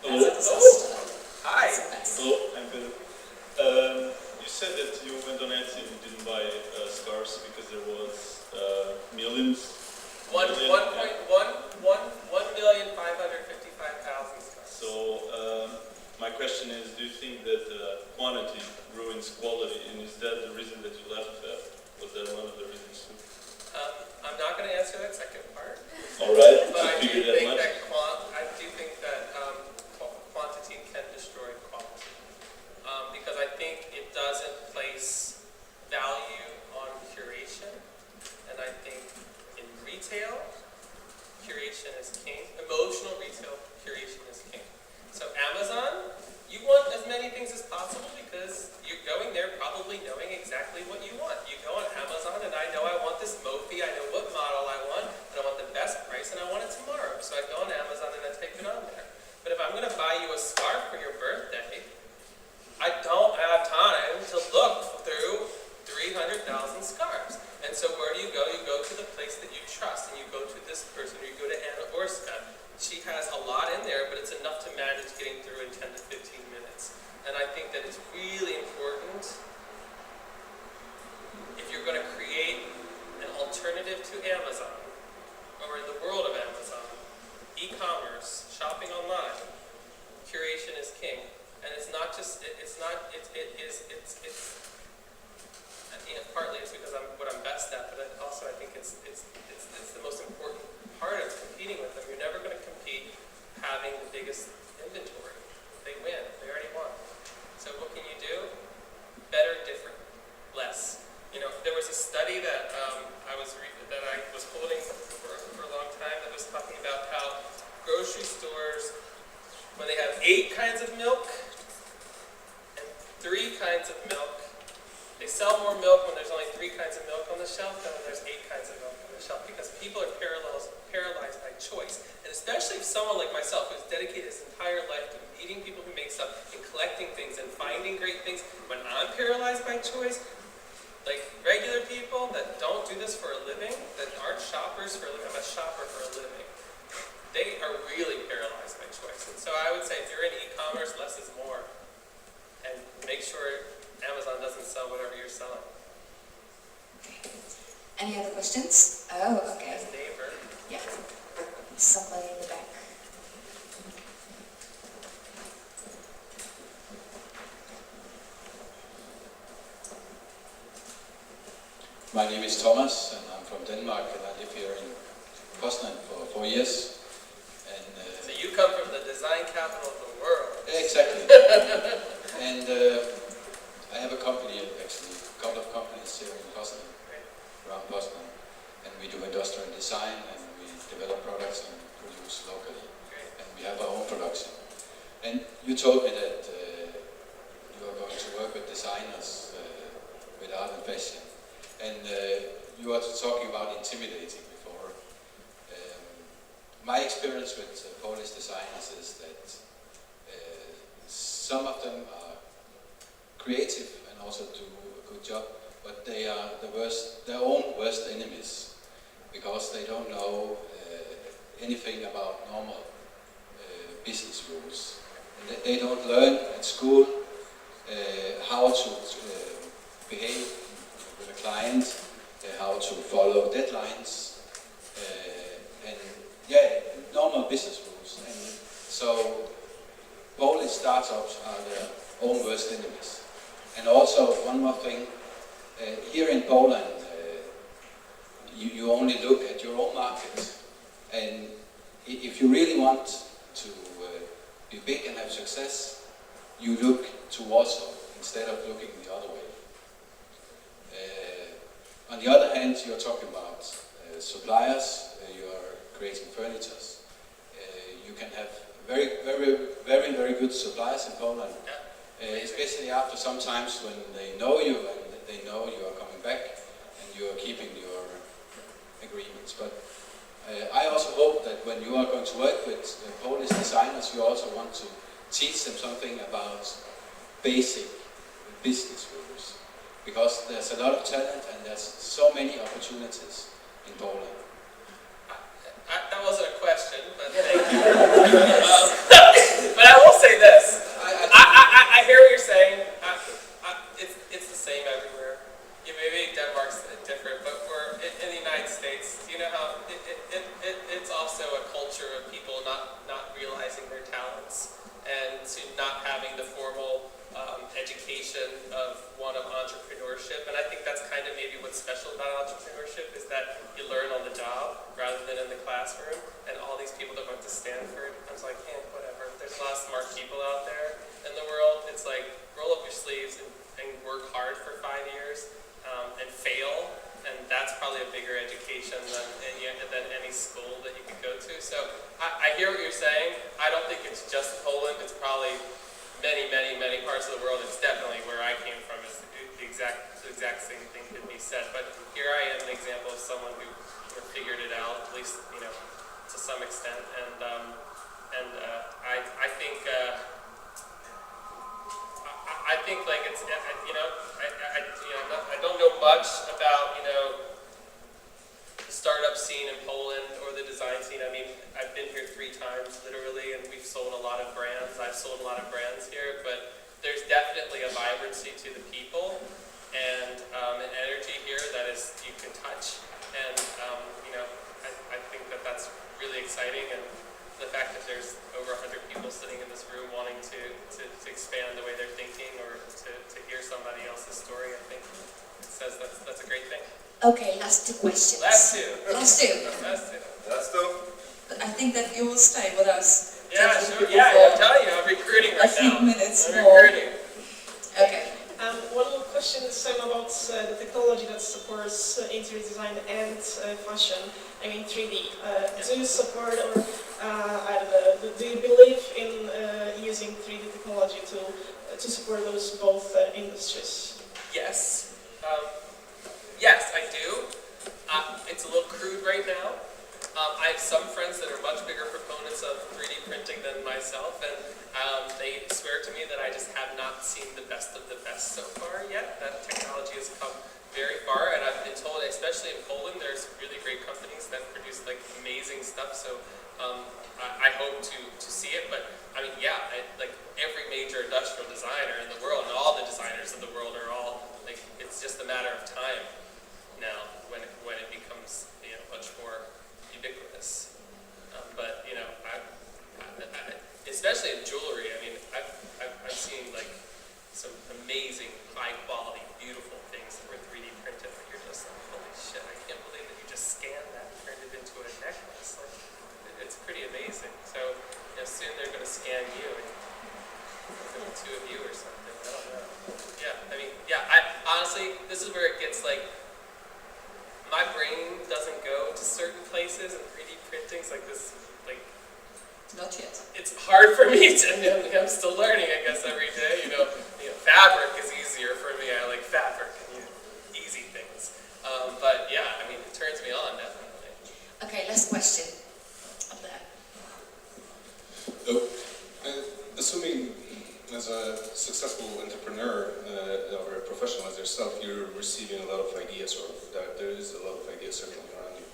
Hello. That's a disaster. Hi. That's a mess. Hello, I'm Peter. You said that you went on Etsy and didn't buy scarves because there was millions. 1,555,000. So my question is, do you think that quantity ruins quality, and is that the reason that you left that? Was that one of the reasons too? I'm not going to answer that second part. All right, But I do figured that think much. that quantity can destroy quality, because I think it doesn't place value on curation, and I think in retail, curation is king. Emotional retail, curation is king. So Amazon, you want as many things as possible because you're going there probably knowing exactly what you want. You go on Amazon and I know I want this Mophie, I know what model I want, and I want the best price and I want it tomorrow. So I go on Amazon and I type it on there. But if I'm going to buy you a scarf for your birthday, I don't have time to look through 300,000 scarves. And so where do? You go to the place that you trust, and you go to this person, or you go to Anna Orska. 8 kinds of milk and 3 kinds of milk. They sell more milk when there's only 3 kinds of milk on the shelf than when there's 8 kinds of milk on the shelf, because people are paralyzed by choice. And especially if someone like myself who's dedicated his entire life to meeting people who make stuff and collecting things and finding great things, when I'm paralyzed by choice, like regular people that don't do this for a living, that aren't shoppers for a living, I'm a shopper for a living, they are really paralyzed by choice. And so I would say if you're in e-commerce, less is more. And make sure Amazon doesn't sell whatever you're selling. Any other questions? Oh, okay. As neighbor. Yeah. Somebody in the back. My name is Thomas, and I'm from Denmark, and I live here in Poznan for 4 years. And so you come from the design capital of the world. Exactly. And I have a company, actually, a couple of companies here in Poznan, around Poznan, and we do industrial design, and we develop products and produce locally, and we have our own production. And you told me that you are going to work with designers with art and fashion. And you were talking about intimidating before. My experience with Polish designers is that some of them are creative and also do a good job, but they are their own worst enemies, because they don't know anything about normal business rules. And they don't learn at school how to behave with a client, how to follow deadlines, and normal business rules. And so Polish startups are their own worst enemies. And also one more thing, here in Poland, you only look at your own market, and if you really want to be big and have success, you look to Warsaw instead of looking the other way. On the other hand, you're talking about suppliers, you are creating furniture. You can have very good suppliers in Poland, especially after sometimes when they know you and they know you are coming back and you are keeping your agreements. But I also hope that when you are going to work with Polish designers, you also want to teach them something about basic business rules, because there's a lot of talent and there's so many opportunities in Poland. That wasn't a question, but thank you. But I will say this. I hear what you're saying. It's the same everywhere. Maybe Denmark's different, but we're in the United States. You know how it's also a culture of people not realizing their talents and to not having the formal education of entrepreneurship. And I think that's kind of maybe what's special about entrepreneurship, is that you learn on the job rather than in the classroom. And all these people that went to Stanford, I was like, whatever. There's a lot of smart people out there in the world. It's like, roll up your sleeves and work hard for 5 years and fail. And that's probably a bigger education than any school that you could go to. So I hear what you're saying. I don't think it's just Poland. It's probably many parts of the world. It's definitely where I came from. Is the exact same thing could be said. But here I am, an example of someone who figured it out, at least to some extent. And I think like it's I don't know much about the startup scene in Poland or the design scene. I mean, I've been here 3 times literally, and we've sold a lot of brands. I've sold a lot of brands here, but there's definitely a vibrancy to the people and an energy here that is you can touch. And I think that's really exciting. And the fact that there's over 100 people sitting in this room wanting to expand the way they're thinking or to hear somebody else's story, I think it says that's a great thing. Okay, last 2 questions. Last two. I think that you will stay with us. Yeah, sure. Yeah, I'm telling you, I'm recruiting right now. A few minutes I'm more. recruiting. Okay. One more question is about the technology that supports interior design and fashion. I mean 3D. Do you support or I don't know, do you believe in using 3D technology to support those both industries? Yes. Yes, I do. It's a little crude right now. I have some friends that are much bigger proponents of 3D printing than myself, and they swear to me that I just have not seen the best of the best so far yet. That technology has come very far, and I've been told, especially in Poland, there's really great companies that produce like amazing stuff. So I hope to see it. But I mean, yeah, like every major industrial designer in the world, and all the designers in the world are all like, it's just a matter of time now when it becomes, you know, much more ubiquitous. But you know, I especially in jewelry, I mean, I've seen like some amazing, high quality, beautiful things that were 3D printed. But you're just like, holy shit! I can't believe that you just scanned that and turned it into a necklace. Like, it's pretty amazing. So you know, soon they're going to scan you, and the two of you or something. I don't know. Yeah, I mean, yeah. Honestly, this is where it gets like, my brain doesn't go to certain places, and 3D printing's like this, like. Not yet. It's hard for me to, I'm still learning, I guess, every day. You know, fabric is easier for me. I like fabric and easy things. But yeah, I mean, it turns me on, definitely. Okay, last question. Up there. Assuming as a successful entrepreneur or a professional as yourself, you're receiving a lot of ideas, or there is a lot of ideas circling around you.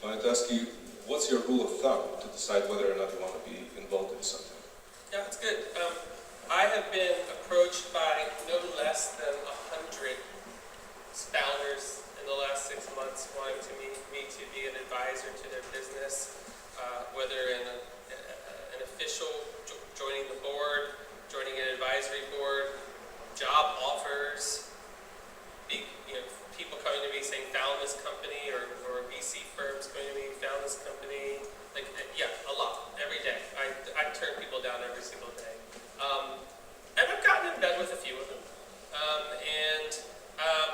I wanted to ask you, what's your rule of thumb to decide whether or not you want to be involved in something? Yeah, it's good. I have been approached by no less than 100 founders in the last 6 months wanting to meet me to be an advisor to their business, whether in an official, joining the board, joining an advisory board, job offers, people coming to me saying found this company, or VC firms coming to me, found this company. Like, yeah, a lot, every day. I turn people down every single day. And I've gotten in bed with a few of them. And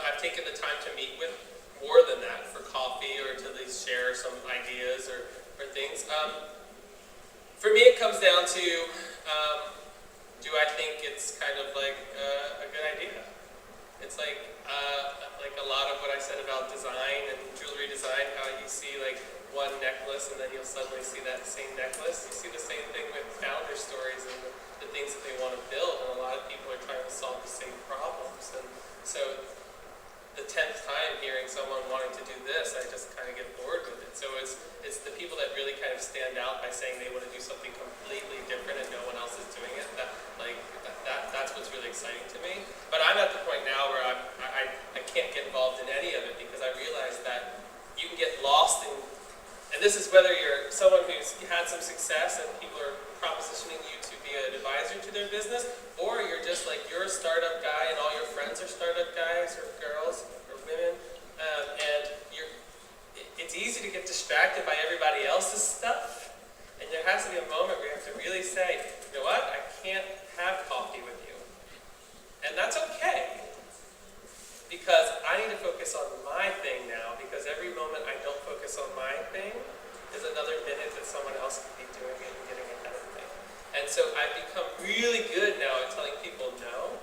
I've taken the time to meet with more than that for coffee, or to at least share some ideas or things. For me, it comes down to, do I think it's kind of like a good idea? It's like a lot of what I said about design and jewelry design, how you see like one necklace and then you'll suddenly see that same necklace. You see the same thing with founder stories and the things that they want to build, and a lot of people are trying to solve the same problems. And so the 10th time hearing someone wanting to do this, I just kind of get bored with it. So it's the people that really kind of stand out by saying they want to do something completely different and no one else is doing it. That's what's really exciting to me. But I'm at the point now where I can't get involved in any of it, because I realize that you can get lost in, and this is whether you're someone who's had some success and people are propositioning you to be an advisor to their business, or you're just like, you're a startup guy and all your friends are startup guys or girls or women, and it's easy to get distracted by everybody else's stuff, and there has to be a moment where you have to really say, you know what, I can't have coffee with you. And that's okay, because I need to focus on my thing now, because every moment I don't focus on my thing is another minute that someone else could be doing it and getting ahead of me. And so I've become really good now at telling people no,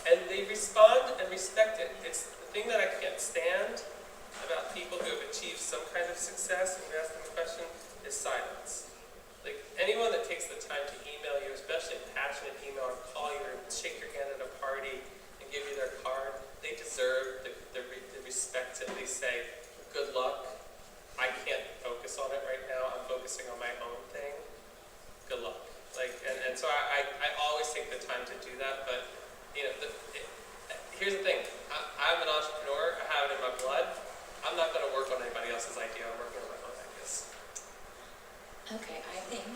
and they respond and respect it. It's the thing that I can't stand about people who have achieved some kind of success, and you ask them a question, is silence. Like, anyone that takes the time to email you, especially a passionate email, or call you, or shake your hand at a party and give you their card, they deserve the respect to at least say, good luck, I can't focus on it right now, I'm focusing on my own thing, good luck. Like, and so I always take the time to do that. But you know, here's the thing, I'm an entrepreneur, I have it in my blood. I'm not going to work on anybody else's idea, I'm working on my own ideas. Okay, I think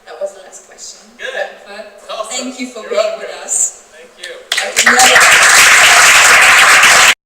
that was the last question. Good. Bradford, Awesome. thank you for You're being welcome. with us.